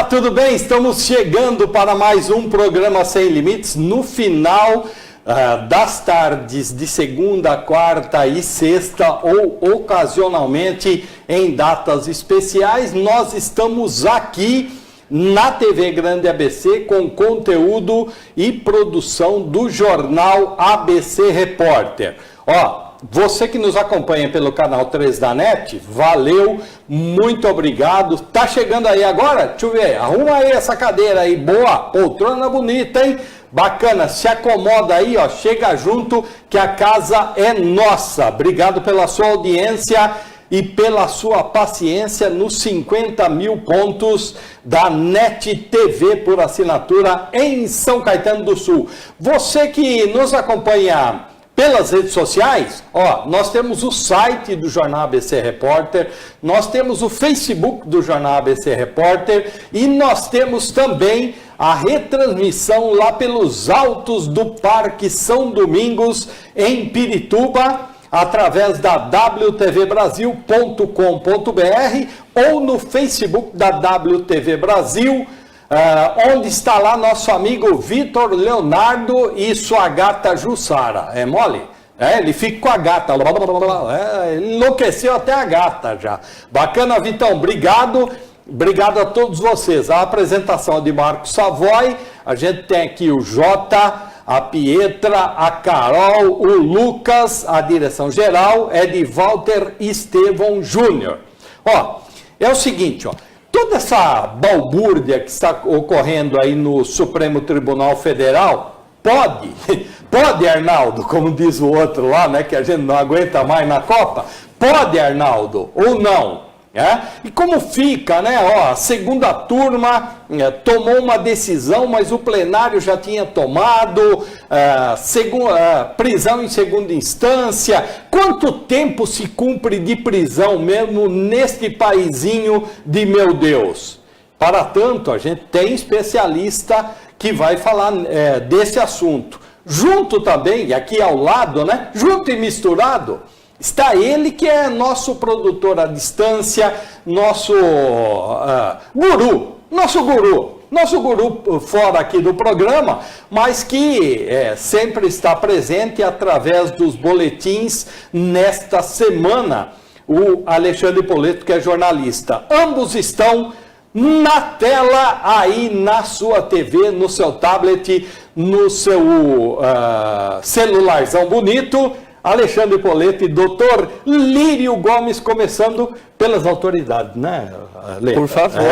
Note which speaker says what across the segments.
Speaker 1: tudo bem? Estamos chegando para mais um programa Sem Limites. No final das tardes de segunda, quarta e sexta, ou ocasionalmente em datas especiais, nós estamos aqui na TV Grande ABC com conteúdo e produção do jornal ABC Repórter. Você que nos acompanha pelo canal 3 da NET, valeu, muito obrigado. Tá chegando aí agora? Deixa eu ver, arruma aí essa cadeira aí, boa, poltrona bonita, hein? Bacana, se acomoda aí, chega junto que a casa é nossa. Obrigado pela sua audiência e pela sua paciência nos 50 mil pontos da NET TV por assinatura em São Caetano do Sul. Você que nos acompanha pelas redes sociais, nós temos o site do Jornal ABC Repórter, nós temos o Facebook do Jornal ABC Repórter e nós temos também a retransmissão lá pelos altos do Parque São Domingos, em Pirituba, através da wtvbrasil.com.br ou no Facebook da WTV Brasil, onde está lá nosso amigo Vitor Leonardo e sua gata Jussara. É mole? Ele fica com a gata, ele enlouqueceu até a gata já. Bacana, Vitão, obrigado. Obrigado a todos vocês. A apresentação de Marcos Savoy, a gente tem aqui o Jota, a Pietra, a Carol, o Lucas, a direção geral é de Walter Estevão Júnior. É o seguinte, toda essa balbúrdia que está ocorrendo aí no Supremo Tribunal Federal, pode, Arnaldo, como diz o outro lá, né, que a gente não aguenta mais na Copa, pode, Arnaldo, ou não? E como fica, né? A segunda turma tomou uma decisão, mas o plenário já tinha tomado, prisão em segunda instância. Quanto tempo se cumpre de prisão mesmo neste paizinho de meu Deus? Para tanto, a gente tem especialista que vai falar desse assunto. Junto também, aqui ao lado, né? Junto e misturado, está ele que é nosso produtor à distância, nosso guru fora aqui do programa, mas que sempre está presente através dos boletins nesta semana, o Alexandre Poleto, que é jornalista. Ambos estão na tela aí na sua TV, no seu tablet, no seu celularzão bonito. Alexandre Poleto e doutor Lírio Gomes, começando pelas autoridades, né, Lê?
Speaker 2: Por favor.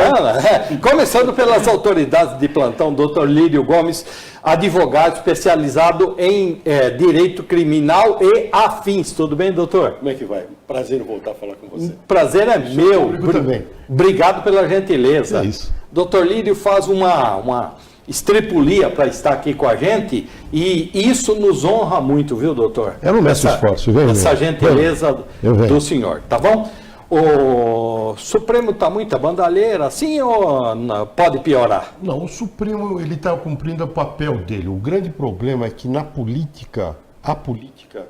Speaker 1: Começando pelas autoridades de plantão, doutor Lírio Gomes, advogado especializado em direito criminal e afins. Tudo bem, doutor?
Speaker 2: Como é que vai? Prazer em voltar a falar com você.
Speaker 1: Prazer é meu.
Speaker 2: Também.
Speaker 1: Obrigado pela gentileza.
Speaker 2: É isso.
Speaker 1: Doutor Lírio faz uma estripulia para estar aqui com a gente e isso nos honra muito, viu, doutor?
Speaker 3: Eu não meço esforço, viu?
Speaker 1: Essa gentileza do senhor, tá bom? O Supremo está muita bandalheira assim ou não, pode piorar?
Speaker 3: Não, o Supremo ele está cumprindo o papel dele. O grande problema é que na política, a política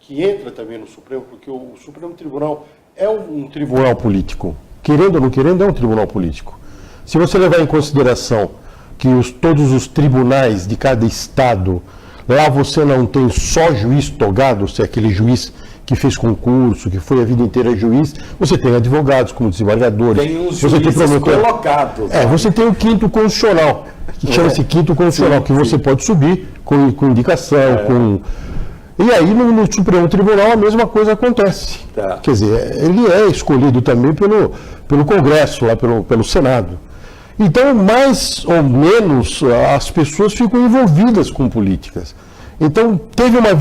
Speaker 3: que entra também no Supremo, porque o Supremo Tribunal é um tribunal político. Querendo ou não querendo, é um tribunal político. Se você levar em consideração que todos os tribunais de cada estado, lá você não tem só juiz togado, se é aquele juiz que fez concurso, que foi a vida inteira juiz, você tem advogados como desembargadores.
Speaker 1: Tem os juízes colocados.
Speaker 3: Você tem o quinto constitucional, que chama-se quinto constitucional, que você pode subir com indicação, E aí no Supremo Tribunal a mesma coisa acontece.
Speaker 1: Tá.
Speaker 3: Quer dizer, ele é escolhido também pelo Congresso, lá pelo Senado. Então, mais ou menos, as pessoas ficam envolvidas com políticas. Então, tem uma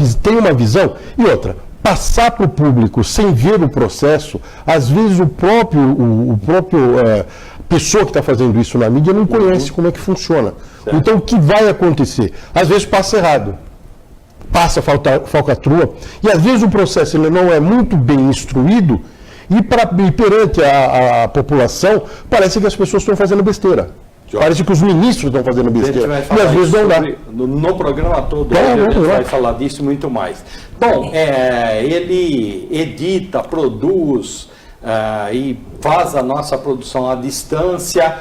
Speaker 3: visão. E outra, passar para o público sem ver o processo, às vezes o próprio pessoa que está fazendo isso na mídia não conhece como é que funciona. Certo. Então, o que vai acontecer? Às vezes passa errado, passa falcatrua, e às vezes o processo ele não é muito bem instruído, e perante a população, parece que as pessoas estão fazendo besteira. Parece que os ministros estão fazendo besteira.
Speaker 1: E às vezes não dá. No programa todo, a gente vai falar disso muito mais. Bom, ele edita, produz e faz a nossa produção à distância.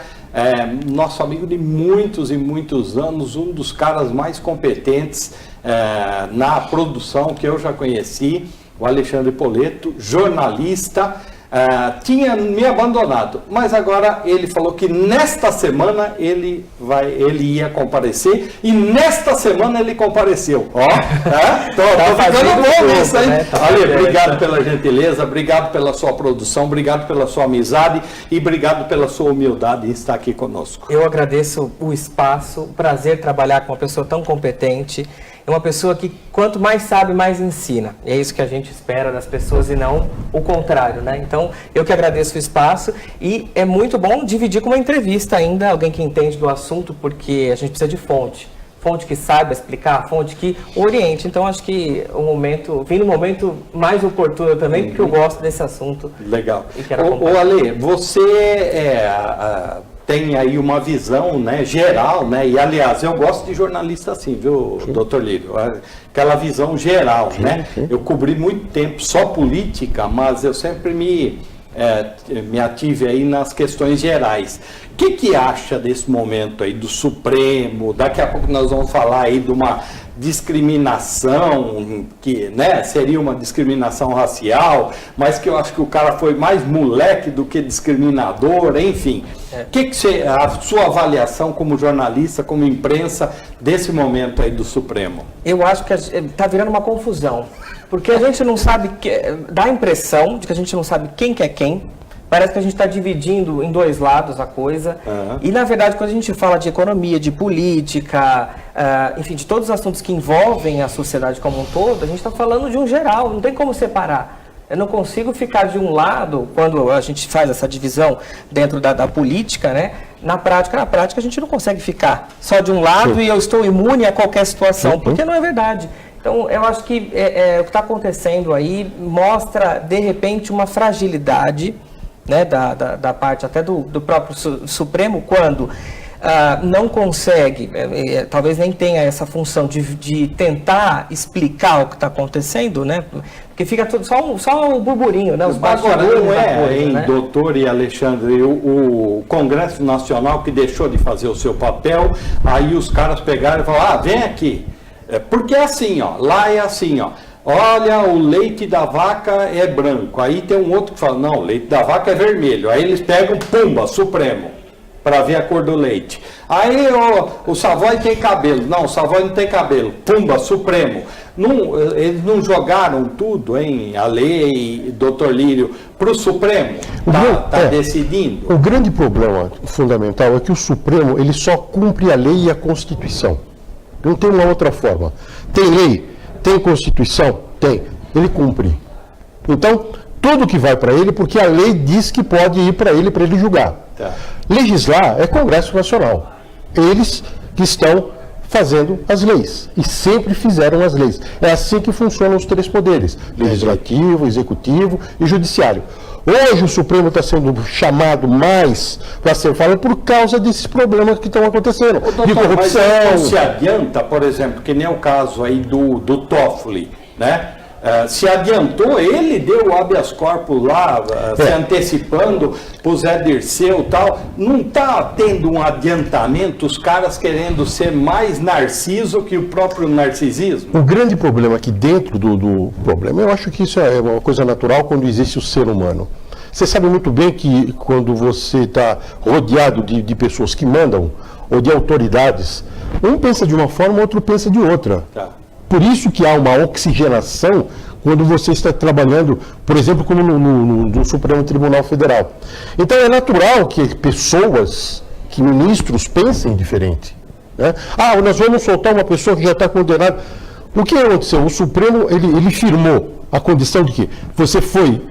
Speaker 1: nosso amigo de muitos e muitos anos, um dos caras mais competentes na produção que eu já conheci, o Alexandre Poleto, jornalista. Tinha me abandonado, mas agora ele falou que nesta semana ele ia comparecer, e nesta semana ele compareceu. Ó, tô ficando bom nisso, hein? Né? Ale, obrigado pela gentileza, obrigado pela sua produção, obrigado pela sua amizade e obrigado pela sua humildade em estar aqui conosco.
Speaker 4: Eu agradeço o espaço, o prazer trabalhar com uma pessoa tão competente. É uma pessoa que quanto mais sabe, mais ensina. E é isso que a gente espera das pessoas e não o contrário, né? Então, eu que agradeço o espaço e é muito bom dividir com uma entrevista ainda, alguém que entende do assunto, porque a gente precisa de fonte. Fonte que saiba explicar, fonte que oriente. Então, acho que vim no momento mais oportuno também, porque eu gosto desse assunto.
Speaker 1: Legal. Ô Ale, você tem aí uma visão, né, geral, né, e aliás, eu gosto de jornalista assim, viu, doutor Lírio? Aquela visão geral, né? Eu cobri muito tempo só política, mas eu sempre me ative aí nas questões gerais. O que acha desse momento aí do Supremo? Daqui a pouco nós vamos falar aí de uma discriminação, que, né, seria uma discriminação racial, mas que eu acho que o cara foi mais moleque do que discriminador, enfim. A sua avaliação como jornalista, como imprensa, desse momento aí do Supremo?
Speaker 4: Eu acho que está virando uma confusão, porque a gente não sabe, dá a impressão de que a gente não sabe quem que é quem. Parece que a gente está dividindo em dois lados a coisa. E, na verdade, quando a gente fala de economia, de política, enfim, de todos os assuntos que envolvem a sociedade como um todo, a gente está falando de um geral, não tem como separar. Eu não consigo ficar de um lado, quando a gente faz essa divisão dentro da política, né? Na prática a gente não consegue ficar só de um lado e eu estou imune a qualquer situação, porque não é verdade. Então, eu acho que o que está acontecendo aí mostra, de repente, uma fragilidade, né, da parte até do próprio Supremo, quando não consegue, talvez nem tenha essa função de tentar explicar o que está acontecendo, né, porque fica tudo só um burburinho, né, os bastidores.
Speaker 1: Agora, não
Speaker 4: coisa, né?
Speaker 1: doutor e Alexandre, o Congresso Nacional que deixou de fazer o seu papel, aí os caras pegaram e falaram, vem aqui, porque é assim, ó, lá é assim, ó. Olha, o leite da vaca é branco. Aí tem um outro que fala, não, o leite da vaca é vermelho. Aí eles pegam, pumba, Supremo, para ver a cor do leite. Aí o Savoy tem cabelo. Não, o Savoy não tem cabelo. Pumba, Supremo. Não, eles não jogaram tudo, hein, a lei, doutor Lírio, para o Supremo? Está decidindo?
Speaker 3: O grande problema fundamental é que o Supremo ele só cumpre a lei e a Constituição. Não tem uma outra forma. Tem lei. Tem Constituição? Tem. Ele cumpre. Então, tudo que vai para ele, porque a lei diz que pode ir para ele julgar. Legislar é Congresso Nacional. Eles que estão fazendo as leis. E sempre fizeram as leis. É assim que funcionam os três poderes. Legislativo, Executivo e Judiciário. Hoje o Supremo está sendo chamado mais para ser falado por causa desses problemas que estão acontecendo.
Speaker 1: Doutor, de corrupção. Mas não se adianta, por exemplo, que nem o caso aí do Toffoli, né? Se adiantou, ele deu o habeas corpus lá, se antecipando para o Zé Dirceu e tal. Não está tendo um adiantamento, os caras querendo ser mais narciso que o próprio narcisismo?
Speaker 3: O grande problema aqui dentro do problema, eu acho que isso é uma coisa natural quando existe o ser humano. Você sabe muito bem que quando você está rodeado de pessoas que mandam, ou de autoridades, um pensa de uma forma, outro pensa de outra. Por isso que há uma oxigenação quando você está trabalhando, por exemplo, como no Supremo Tribunal Federal. Então é natural que pessoas, que ministros pensem diferente. Né? Nós vamos soltar uma pessoa que já está condenada. O que aconteceu? O Supremo ele firmou a condição de que você foi,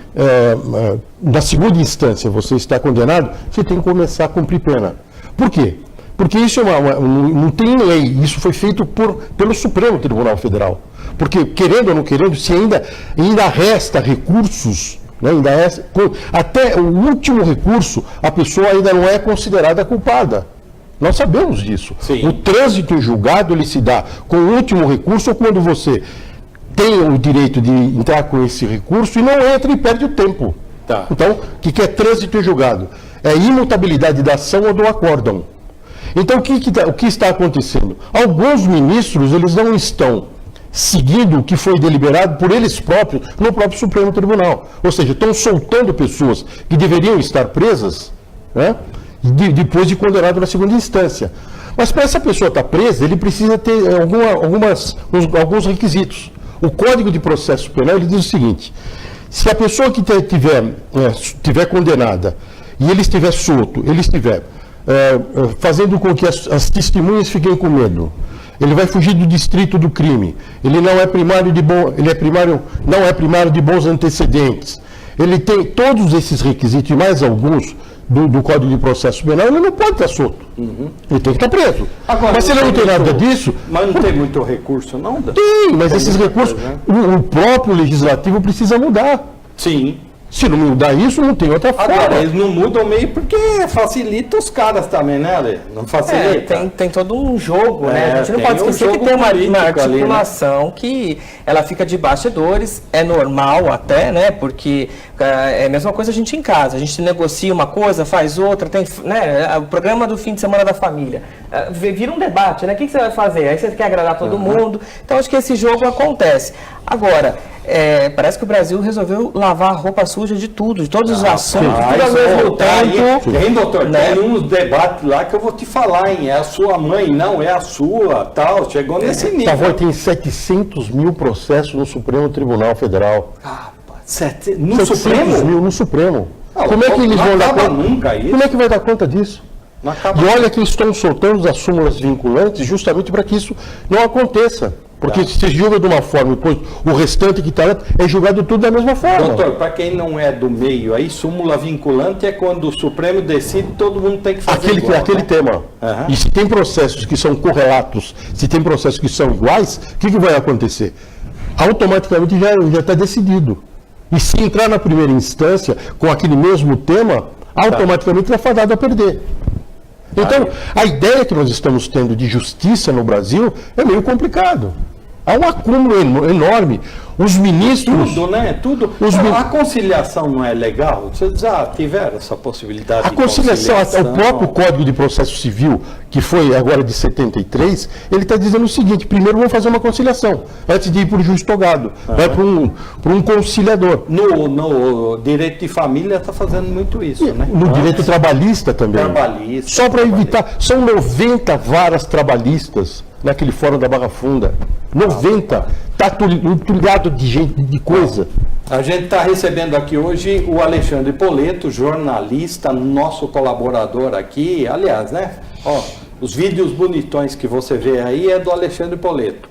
Speaker 3: na segunda instância, você está condenado, você tem que começar a cumprir pena. Por quê? Porque isso não tem lei, isso foi feito pelo Supremo Tribunal Federal. Porque, querendo ou não querendo, se ainda resta recursos, né, até o último recurso, a pessoa ainda não é considerada culpada. Nós sabemos disso.
Speaker 1: Sim.
Speaker 3: O trânsito em julgado ele se dá com o último recurso ou quando você tem o direito de entrar com esse recurso e não entra e perde o tempo. Então, o que é trânsito em julgado? é imutabilidade da ação ou do acórdão. Então, o que está acontecendo? Alguns ministros, eles não estão seguindo o que foi deliberado por eles próprios no próprio Supremo Tribunal. Ou seja, estão soltando pessoas que deveriam estar presas, né, depois de condenado na segunda instância. Mas para essa pessoa estar presa, ele precisa ter alguns requisitos. O Código de Processo Penal ele diz o seguinte: se a pessoa que estiver condenada e ele estiver solto, ele estiver fazendo com que as testemunhas fiquem com medo, ele vai fugir do distrito do crime, ele não é primário de bons antecedentes, ele tem todos esses requisitos e mais alguns do Código de Processo Penal, ele não pode estar solto. Ele tem que estar preso.
Speaker 1: Agora,
Speaker 3: mas se ele não tem nada disso...
Speaker 1: Mas não tem muito recurso, não?
Speaker 3: Tem, mas esses recursos, o próprio legislativo precisa mudar.
Speaker 1: Sim.
Speaker 3: Se não mudar isso, não tem outra forma.
Speaker 1: Agora, eles não mudam meio porque facilita os caras também, né, Ale? Não facilita.
Speaker 4: Tem todo um jogo, né? A gente não pode esquecer que tem uma articulação ali, né? Que ela fica de bastidores, é normal até, né? Porque é a mesma coisa a gente em casa. A gente negocia uma coisa, faz outra, tem, né? O programa do fim de semana da família. Vira um debate, né? O que você vai fazer? Aí você quer agradar todo mundo. Então, acho que esse jogo acontece. Agora, parece que o Brasil resolveu lavar a roupa suja de tudo, de todos os assuntos, tudo ao mesmo tempo.
Speaker 1: Tem, doutor,
Speaker 4: né?
Speaker 1: Tem uns debates lá que eu vou te falar, hein? É a sua mãe, não, é a sua, tal. Chegou nesse nível.
Speaker 3: Tá, tem 700 mil processos no Supremo Tribunal Federal.
Speaker 1: No Supremo?
Speaker 3: Mil no Supremo.
Speaker 1: Não,
Speaker 3: como é que eles vão dar conta?
Speaker 1: Nunca isso.
Speaker 3: Como é que vai dar conta disso? E olha que estão soltando as súmulas vinculantes justamente para que isso não aconteça. Porque se julga de uma forma e depois o restante que está lá é julgado tudo da mesma forma.
Speaker 1: Doutor, para quem não é do meio, aí súmula vinculante é quando o Supremo decide, todo mundo tem que fazer
Speaker 3: aquele tema. E se tem processos que são correlatos, se tem processos que são iguais, o que vai acontecer? Automaticamente já está decidido. E se entrar na primeira instância com aquele mesmo tema, automaticamente é fadado a perder. Então, a ideia que nós estamos tendo de justiça no Brasil é meio complicado. Há um acúmulo enorme. Os ministros...
Speaker 1: Tudo, né? Tudo. A conciliação não é legal? Vocês já tiveram essa possibilidade de conciliação?
Speaker 3: O próprio Código de Processo Civil, que foi agora de 73, ele está dizendo o seguinte: primeiro vamos fazer uma conciliação, antes de ir para o juiz togado, vai para um conciliador.
Speaker 1: No direito de família está fazendo muito isso, né?
Speaker 3: No direito trabalhista também. Só para evitar, são 90 varas trabalhistas naquele fórum da Barra Funda. 90. Está entulhado de gente, de coisa.
Speaker 1: A gente está recebendo aqui hoje o Alexandre Poleto, jornalista, nosso colaborador aqui. Aliás, né? Ó, os vídeos bonitões que você vê aí é do Alexandre Poleto.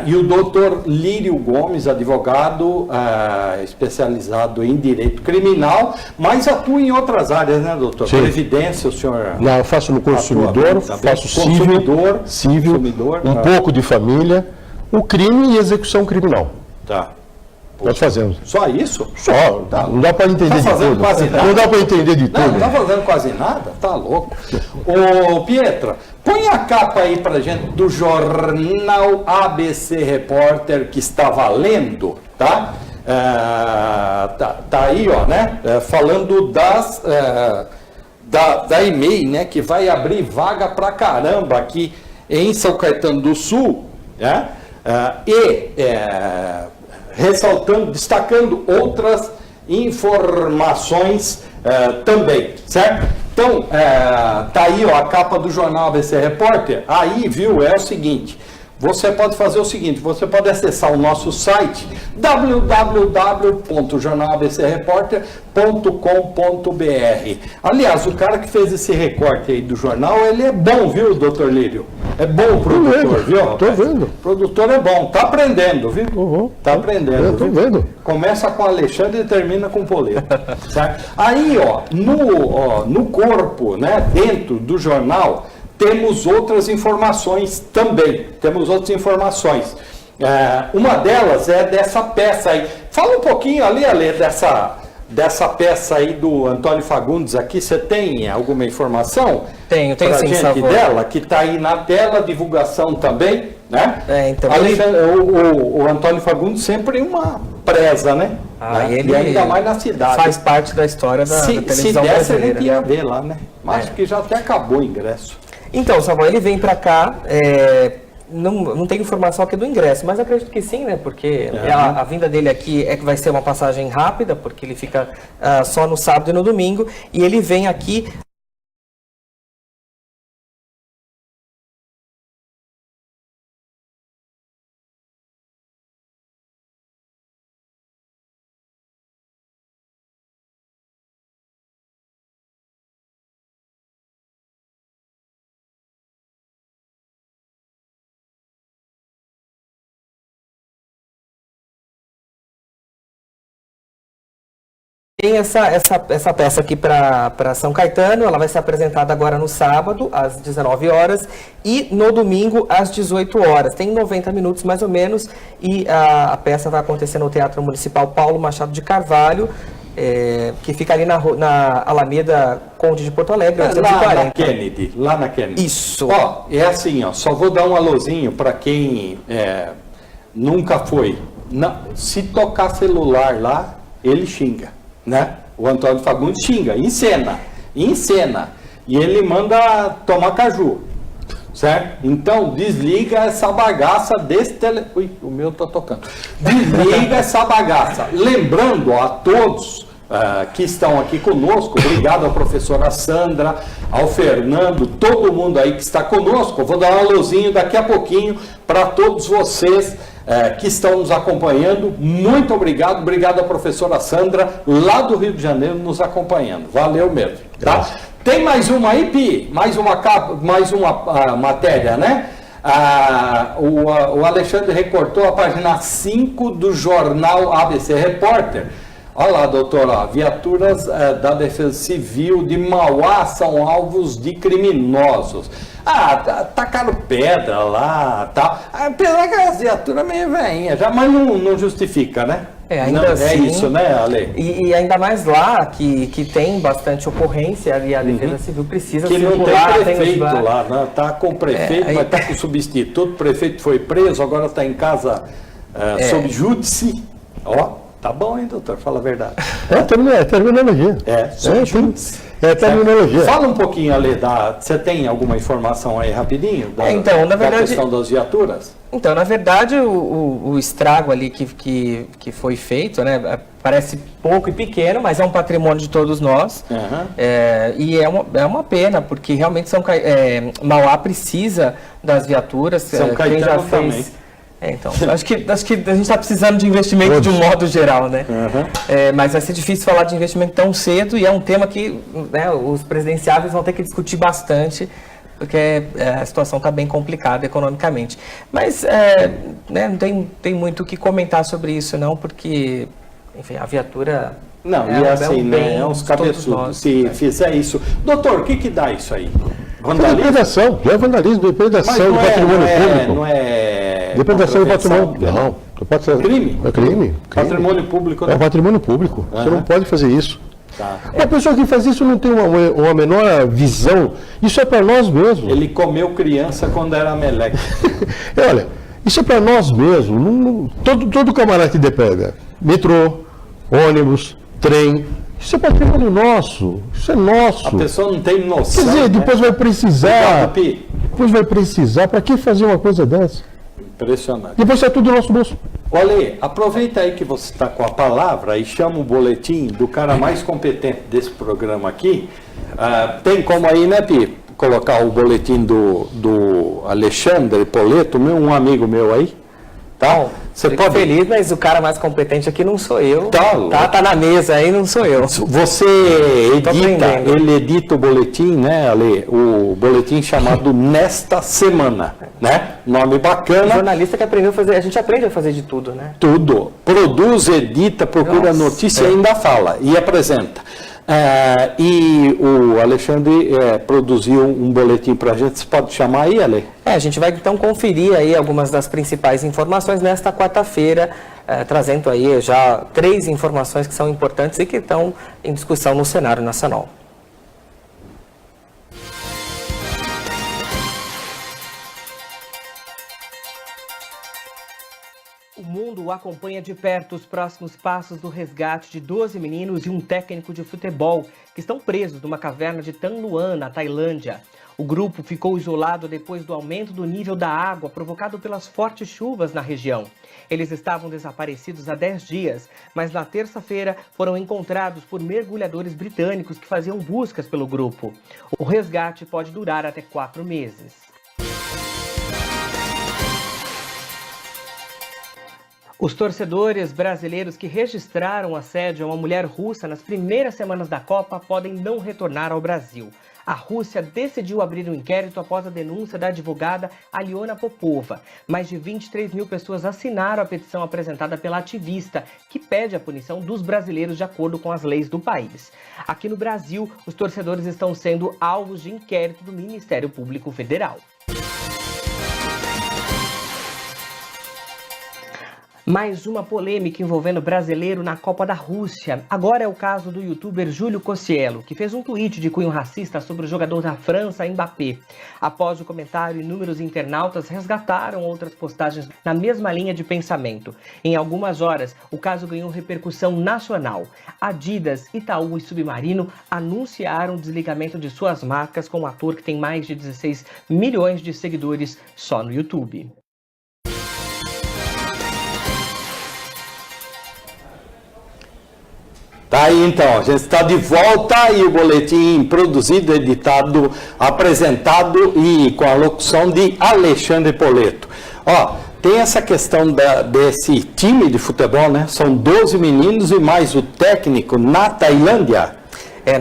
Speaker 1: E o doutor Lírio Gomes, advogado especializado em direito criminal, mas atua em outras áreas, né, doutor?
Speaker 3: Sim.
Speaker 1: Previdência, o senhor...
Speaker 3: Não, eu faço no consumidor, faço civil, um pouco de família, o crime e execução criminal.
Speaker 1: Tá.
Speaker 3: Nós fazemos.
Speaker 1: Só isso?
Speaker 3: Só. Não dá para entender de tudo.
Speaker 1: Quase nada.
Speaker 3: Não dá para entender de tudo.
Speaker 1: Não está fazendo quase nada? Tá louco. Ô, Pietra, põe a capa aí pra gente do jornal ABC Repórter que está valendo, tá? Tá aí, ó, né? Falando da EMEI, né? Que vai abrir vaga pra caramba aqui em São Caetano do Sul, né? Ressaltando, destacando outras informações também, certo? Então, tá aí, ó, a capa do jornal ABC Repórter. Aí, viu, é o seguinte: você pode fazer o seguinte, você pode acessar o nosso site www.jornalabcreporter.com.br. Aliás, o cara que fez esse recorte aí do jornal, ele é bom, viu, doutor Lírio? É bom o produtor, viu?
Speaker 3: Estou vendo.
Speaker 1: O produtor é bom, tá aprendendo, viu? Tá aprendendo.
Speaker 3: Estou vendo.
Speaker 1: Começa com o Alexandre e termina com o Poleto. Certo? Aí, ó, no corpo, né, dentro do jornal, temos outras informações também. Temos outras informações. Uma delas é dessa peça aí. Fala um pouquinho ali, Ale, dessa peça aí do Antônio Fagundes aqui, você tem alguma informação?
Speaker 4: Tenho
Speaker 1: pra
Speaker 4: sim,
Speaker 1: gente
Speaker 4: Savoy.
Speaker 1: dela, que está aí na tela, divulgação também, né?
Speaker 4: Então,
Speaker 1: o Antônio Fagundes sempre uma presa, né?
Speaker 4: Ele
Speaker 1: e ainda mais na cidade.
Speaker 4: faz parte da história da televisão
Speaker 1: se desse,
Speaker 4: brasileira.
Speaker 1: a gente ia ver lá, né? Mas acho que já até acabou o ingresso.
Speaker 4: Então, Savoy, ele vem para cá, não tem informação aqui do ingresso, mas acredito que sim, né? Porque a vinda dele aqui é que vai ser uma passagem rápida, porque ele fica só no sábado e no domingo, e ele vem aqui. Tem essa peça aqui para São Caetano, ela vai ser apresentada agora no sábado, às 19 horas, e no domingo, às 18 horas. Tem 90 minutos, mais ou menos, e a peça vai acontecer no Teatro Municipal Paulo Machado de Carvalho, que fica ali na Alameda Conde de Porto Alegre, 840.
Speaker 1: Lá na Kennedy.
Speaker 4: Isso.
Speaker 1: Ó, é assim, ó, só vou dar um alôzinho para quem nunca foi. Se tocar celular lá, ele xinga. Né? O Antônio Fagundes xinga, em cena, e ele manda tomar caju, certo? Então, desliga essa bagaça desse telefone. Ui, o meu tá tocando. Desliga essa bagaça. Lembrando a todos que estão aqui conosco, obrigado à professora Sandra, ao Fernando, todo mundo aí que está conosco. Eu vou dar um alôzinho daqui a pouquinho para todos vocês que estão nos acompanhando. Muito obrigado, obrigado à professora Sandra, lá do Rio de Janeiro, nos acompanhando. Valeu mesmo. Tá? Tem mais uma aí, Pi? Mais uma matéria, né? O Alexandre recortou a página 5 do jornal ABC Repórter. Olha lá, doutora, viaturas da Defesa Civil de Mauá são alvos de criminosos. Tacaram pedra lá, tal. Apesar que a viatura é meio velhinha, já, mas não justifica, né?
Speaker 4: Ainda assim,
Speaker 1: é isso, né, Ale?
Speaker 4: E ainda mais lá, que tem bastante ocorrência ali, a Defesa Civil precisa
Speaker 1: que
Speaker 4: circular.
Speaker 1: não tem prefeito lá, né? Tá com o prefeito, mas tá com o substituto, o prefeito foi preso, agora está em casa sob júdice. Ó. Tá bom, hein, doutor? Fala a verdade.
Speaker 3: Terminologia. Terminologia.
Speaker 1: Fala um pouquinho, Ale, você tem alguma informação aí rapidinho?
Speaker 4: Então, na verdade,
Speaker 1: da questão das viaturas?
Speaker 4: Então, na verdade, o estrago ali que foi feito, né, parece pouco e pequeno, mas é um patrimônio de todos nós. E é uma pena, porque realmente Mauá precisa das viaturas.
Speaker 1: São Caetano já fez também.
Speaker 4: Então, acho que a gente está precisando de investimento de um modo geral, né? Mas vai ser difícil falar de investimento tão cedo, e é um tema que, né, os presidenciáveis vão ter que discutir bastante, porque a situação está bem complicada economicamente. Mas né, não tem muito o que comentar sobre isso, não, porque, enfim, a viatura...
Speaker 1: Não, e assim, né, é uns cabeçudos, se fizer isso. Doutor, o que dá isso aí?
Speaker 3: Vandalismo? Depredação, é vandalismo, depredação do patrimônio público.
Speaker 1: Não é...
Speaker 3: Depredação do patrimônio. Não.
Speaker 1: Crime?
Speaker 3: É crime.
Speaker 1: Patrimônio público, né?
Speaker 3: É patrimônio público. Você não pode fazer isso.
Speaker 1: Tá.
Speaker 3: Uma pessoa que faz isso não tem uma menor visão. Isso é para nós mesmos.
Speaker 1: Ele comeu criança quando era meleque.
Speaker 3: Olha, isso é para nós mesmos. Todo camarada que depreda, metrô, ônibus, trem, isso é patrimônio nosso. Isso é nosso.
Speaker 1: A pessoa não tem noção.
Speaker 3: Quer dizer, depois vai precisar.
Speaker 1: Obrigado, Pi.
Speaker 3: Depois vai precisar. Para que fazer uma coisa dessa?
Speaker 1: Impressionante.
Speaker 3: Depois é tudo no nosso bolso.
Speaker 1: Olha, aproveita aí que você está com a palavra e chama o boletim do cara mais competente desse programa aqui. Tem como aí, né, Pi, colocar o boletim do Alexandre Poleto, um amigo meu aí? Tá?
Speaker 4: Você pode... feliz, mas o cara mais competente aqui não sou eu.
Speaker 1: Tá
Speaker 4: na mesa aí, não sou eu.
Speaker 1: Você ele edita o boletim, né, Ale? O boletim chamado Nesta Semana, né? Nome bacana.
Speaker 4: O jornalista que aprendeu a fazer, a gente aprende a fazer de tudo, né?
Speaker 1: Tudo. Produz, edita, procura notícia e ainda fala. E apresenta. E o Alexandre produziu um boletim para a gente. Você pode chamar aí, Ale?
Speaker 4: A gente vai então conferir aí algumas das principais informações nesta quarta-feira, trazendo aí já 3 informações que são importantes e que estão em discussão no cenário nacional. O mundo acompanha de perto os próximos passos do resgate de 12 meninos e um técnico de futebol que estão presos numa caverna de Tan Luan, na Tailândia. O grupo ficou isolado depois do aumento do nível da água provocado pelas fortes chuvas na região. Eles estavam desaparecidos há 10 dias, mas na terça-feira foram encontrados por mergulhadores britânicos que faziam buscas pelo grupo. O resgate pode durar até 4 meses. Os torcedores brasileiros que registraram assédio a uma mulher russa nas primeiras semanas da Copa podem não retornar ao Brasil. A Rússia decidiu abrir um inquérito após a denúncia da advogada Aliona Popova. Mais de 23 mil pessoas assinaram a petição apresentada pela ativista, que pede a punição dos brasileiros de acordo com as leis do país. Aqui no Brasil, os torcedores estão sendo alvos de inquérito do Ministério Público Federal. Mais uma polêmica envolvendo brasileiro na Copa da Rússia. Agora é o caso do youtuber Júlio Cocielo, que fez um tweet de cunho racista sobre o jogador da França, Mbappé. Após o comentário, inúmeros internautas resgataram outras postagens na mesma linha de pensamento. Em algumas horas, o caso ganhou repercussão nacional. Adidas, Itaú e Submarino anunciaram o desligamento de suas marcas com um ator que tem mais de 16 milhões de seguidores só no YouTube.
Speaker 1: Tá aí então, a gente está de volta e o boletim produzido, editado, apresentado e com a locução de Alexandre Poleto. Ó, tem essa questão desse time de futebol, né? São 12 meninos e mais o técnico na Tailândia.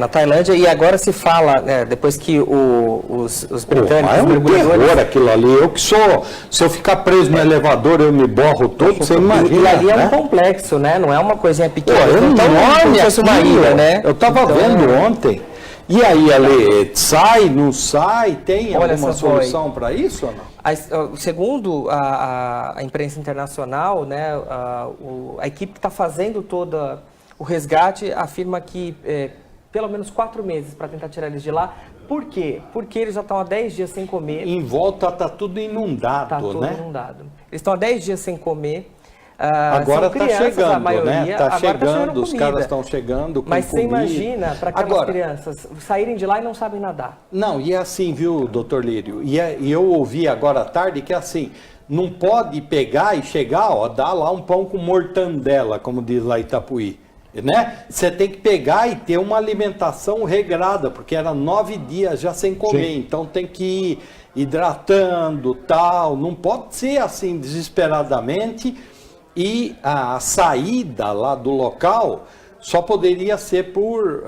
Speaker 4: Na Tailândia, e agora se fala, depois que os britânicos...
Speaker 1: É um terror aquilo ali. Eu que sou, se eu ficar preso no elevador, eu me borro todo, você imagina.
Speaker 4: E ali é um complexo, né? Não é uma coisinha pequena.
Speaker 1: É enorme uma ilha, né? Eu estava vendo ontem. E aí, Ale, sai, não sai? Tem alguma solução para isso ou não?
Speaker 4: Segundo a imprensa internacional, né, a equipe que está fazendo todo o resgate afirma que... pelo menos 4 meses para tentar tirar eles de lá. Por quê? Porque eles já estão há 10 dias sem comer.
Speaker 1: Em volta está tudo inundado,
Speaker 4: Está tudo
Speaker 1: né?
Speaker 4: inundado. Eles estão há 10 dias sem comer.
Speaker 1: Agora está chegando,
Speaker 4: a maioria,
Speaker 1: né? Está chegando, os
Speaker 4: comida.
Speaker 1: caras estão chegando com
Speaker 4: Mas
Speaker 1: comida.
Speaker 4: Você imagina para aquelas crianças saírem de lá e não sabem nadar.
Speaker 1: Não, e é assim, viu, doutor Lírio? E eu ouvi agora à tarde que é assim, não pode pegar e chegar, dar lá um pão com mortandela, como diz lá Itapuí. Né? Você tem que pegar e ter uma alimentação regrada, porque era 9 dias já sem comer, Sim. Então tem que ir hidratando, tal, não pode ser assim desesperadamente, e a saída lá do local só poderia ser por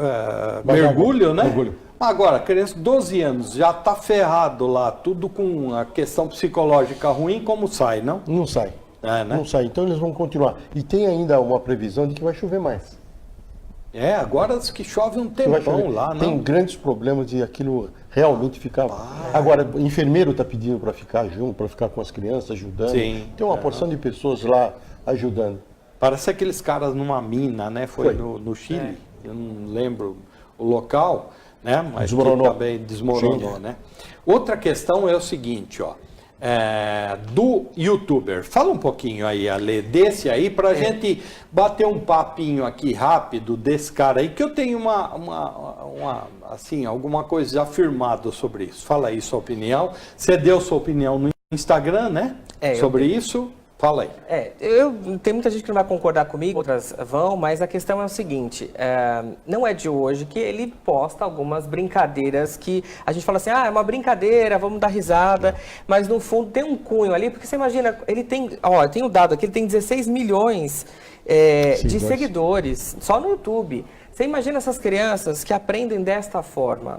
Speaker 1: mergulho, né? Mergulho. Agora, criança de 12 anos já está ferrado lá, tudo com a questão psicológica ruim, como sai, não?
Speaker 3: Não sai.
Speaker 1: Né?
Speaker 3: Não sai, então eles vão continuar. E tem ainda uma previsão de que vai chover mais.
Speaker 1: Agora que chove um tempão lá, não?
Speaker 3: Tem grandes problemas de aquilo realmente ficar... Agora, o enfermeiro está pedindo para ficar junto, para ficar com as crianças, ajudando. Sim. Tem uma porção de pessoas lá ajudando.
Speaker 1: Parece aqueles caras numa mina, né? Foi. No Chile, eu não lembro o local, né? Mas também desmoronou, Sim. né? Outra questão é o seguinte, ó. Do youtuber. Fala um pouquinho aí, Ale, desse aí, pra gente bater um papinho aqui rápido desse cara aí, que eu tenho assim, alguma coisa afirmada sobre isso. Fala aí sua opinião. Você deu sua opinião no Instagram, né? Sobre isso. Fala aí.
Speaker 4: Tem muita gente que não vai concordar comigo, outras vão, mas a questão é o seguinte, não é de hoje que ele posta algumas brincadeiras que a gente fala assim, é uma brincadeira, vamos dar risada, mas no fundo tem um cunho ali, porque você imagina, ele tem, eu tenho dado aqui, ele tem 16 milhões de seguidores, só no YouTube. Você imagina essas crianças que aprendem desta forma,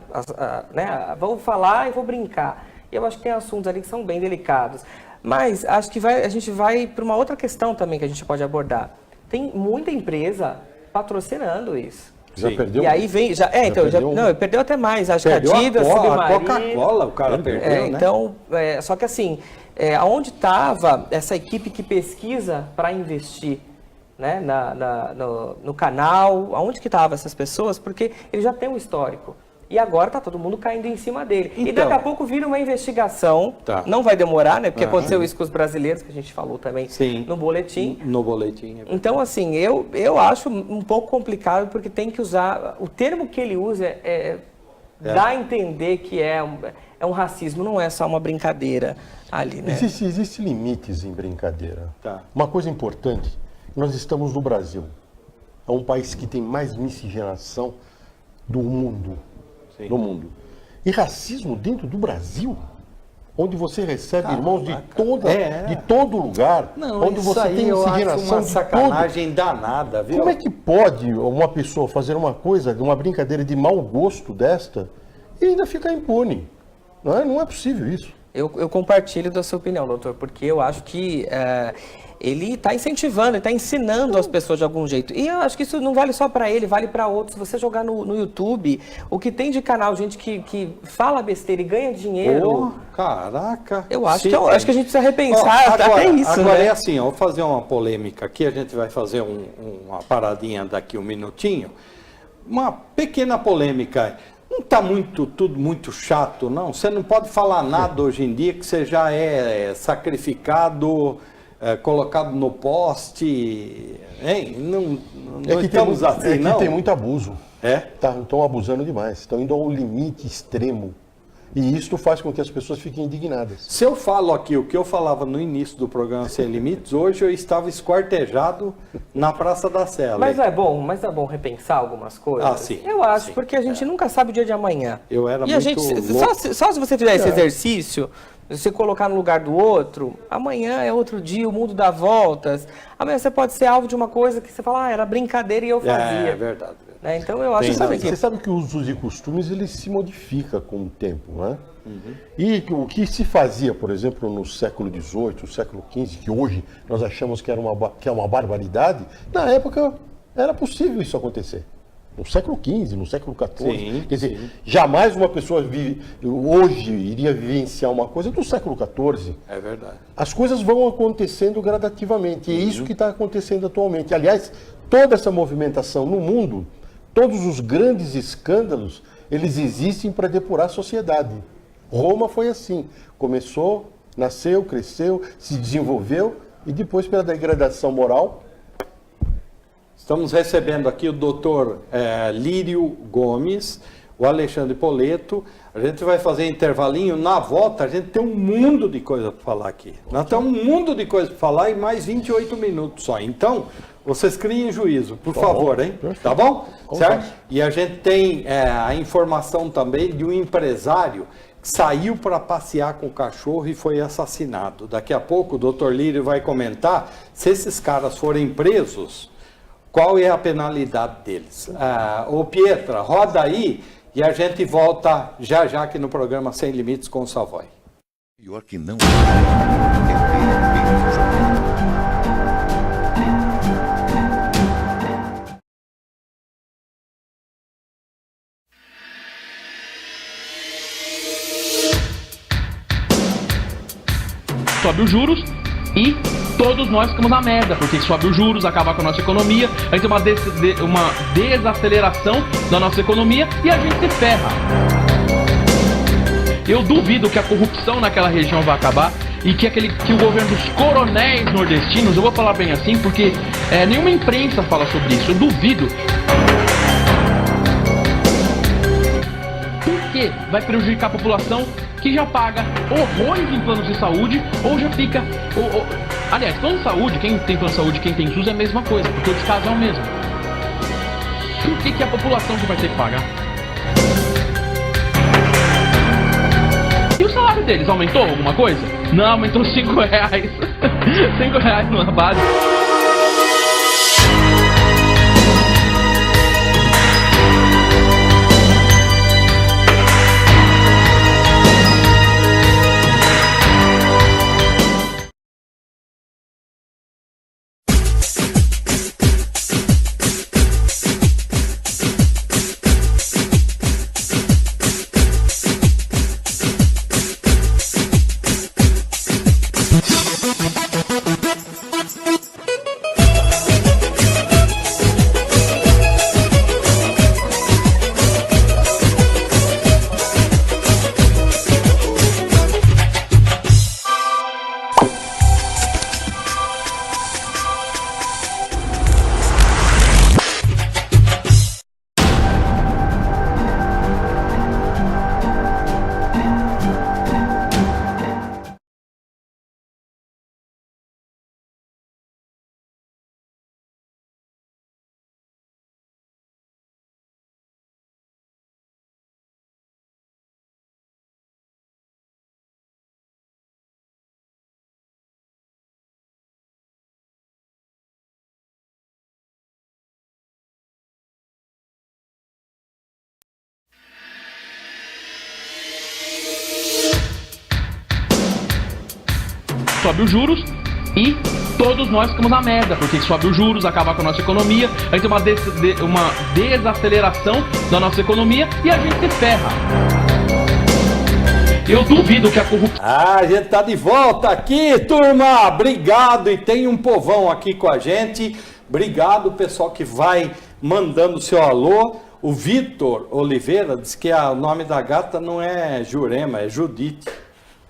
Speaker 4: né? Vou falar e vou brincar. E eu acho que tem assuntos ali que são bem delicados. Mas acho que a gente vai para uma outra questão também que a gente pode abordar. Tem muita empresa patrocinando isso.
Speaker 3: Já
Speaker 1: Sim.
Speaker 3: perdeu?
Speaker 4: E aí vem, perdeu até mais, acho
Speaker 1: Perdeu
Speaker 4: que a Adidas,
Speaker 1: a
Speaker 4: Submarino.
Speaker 1: Coca-Cola, o cara perdeu, né?
Speaker 4: Então, só que assim, aonde estava essa equipe que pesquisa para investir, né, no canal, aonde que estavam essas pessoas? Porque ele já tem um histórico. E agora está todo mundo caindo em cima dele. E daqui a pouco vira uma investigação, não vai demorar, né? Porque aconteceu isso com os brasileiros, que a gente falou também no boletim.
Speaker 1: No boletim.
Speaker 4: Então, assim, eu acho um pouco complicado, porque tem que usar... O termo que ele usa dá a entender que é um racismo, não é só uma brincadeira ali, né?
Speaker 3: Existem limites em brincadeira.
Speaker 1: Tá.
Speaker 3: Uma coisa importante, nós estamos no Brasil. É um país que tem mais miscigenação do mundo. No mundo. E racismo dentro do Brasil, onde você recebe irmãos de todo lugar, onde você tem miscigenação
Speaker 1: uma sacanagem danada, viu?
Speaker 3: Como é que pode uma pessoa fazer uma coisa, uma brincadeira de mau gosto desta e ainda ficar impune? Não é possível isso.
Speaker 4: Eu compartilho da sua opinião, doutor, porque eu acho que ele está incentivando, ele está ensinando as pessoas de algum jeito. E eu acho que isso não vale só para ele, vale para outros. Se você jogar no YouTube, o que tem de canal, gente que fala besteira e ganha dinheiro...
Speaker 1: Caraca!
Speaker 4: Eu acho que a gente precisa repensar até isso,
Speaker 1: agora
Speaker 4: né?
Speaker 1: É assim, vou fazer uma polêmica aqui, a gente vai fazer uma paradinha daqui um minutinho. Uma pequena polêmica. Não está tudo muito chato, não? Você não pode falar nada hoje em dia que você já é sacrificado... colocado no poste, hein? Não estamos assim, não?
Speaker 3: Tem muito abuso.
Speaker 1: É?
Speaker 3: Estão abusando demais, estão indo ao limite extremo. E isso faz com que as pessoas fiquem indignadas.
Speaker 1: Se eu falo aqui o que eu falava no início do programa Sem Limites, hoje eu estava esquartejado na Praça da Sé.
Speaker 4: Mas é bom repensar algumas coisas.
Speaker 1: Sim.
Speaker 4: Eu acho, porque a gente nunca sabe o dia de amanhã.
Speaker 1: Eu era
Speaker 4: e
Speaker 1: muito
Speaker 4: a gente, só se você fizer esse exercício, você colocar no lugar do outro, amanhã é outro dia, o mundo dá voltas. Amanhã você pode ser alvo de uma coisa que você fala, era brincadeira e eu fazia.
Speaker 1: É verdade.
Speaker 4: Né? Então eu acho que
Speaker 3: você sabe que os usos e costumes eles se modificam com o tempo, né? E o que se fazia, por exemplo, no século XVIII, no século XV, que hoje nós achamos que é uma barbaridade, na época era possível isso acontecer. No século XV, no século XIV. Quer dizer, jamais uma pessoa hoje iria vivenciar uma coisa do século XIV.
Speaker 1: É verdade.
Speaker 3: As coisas vão acontecendo gradativamente, e é isso que está acontecendo atualmente. Aliás, toda essa movimentação no mundo, todos os grandes escândalos, eles existem para depurar a sociedade. Roma foi assim. Começou, nasceu, cresceu, se desenvolveu, e depois, pela degradação moral...
Speaker 1: Estamos recebendo aqui o doutor Lírio Gomes, o Alexandre Poleto. A gente vai fazer intervalinho. Na volta, a gente tem um mundo de coisa para falar aqui. Nós temos um mundo de coisa para falar e mais 28 minutos só. Então, vocês criem juízo, por favor, hein? Tá bom? Certo? E a gente tem a informação também de um empresário que saiu para passear com o cachorro e foi assassinado. Daqui a pouco o doutor Lírio vai comentar se esses caras forem presos... Qual é a penalidade deles? Ô Pietra, roda aí e a gente volta já aqui no programa Sem Limites com o Savoy.
Speaker 5: Pior que não.
Speaker 6: Sobe os juros e todos nós ficamos na merda, porque sobe os juros, acaba com a nossa economia, a gente tem uma desaceleração da nossa economia e a gente se ferra. Eu duvido que a corrupção naquela região vai acabar e que o governo dos coronéis nordestinos, eu vou falar bem assim, porque nenhuma imprensa fala sobre isso, eu duvido. Porque vai prejudicar a população que já paga horrores em planos de saúde ou já fica... Aliás, plano de saúde, quem tem plano de saúde, quem tem SUS é a mesma coisa, porque o descaso é o mesmo. Por que a população que vai ter que pagar? E o salário deles aumentou alguma coisa? Não, aumentou R$5. R$5 na base. Sobe os juros e todos nós ficamos na merda, porque sobe os juros, acaba com a nossa economia, aí tem uma desaceleração da nossa economia e a gente se ferra. Eu duvido que a corrupção...
Speaker 1: A gente tá de volta aqui, turma! Obrigado, e tem um povão aqui com a gente. Obrigado, pessoal que vai mandando seu alô. O Vitor Oliveira diz que o nome da gata não é Jurema, é Judite.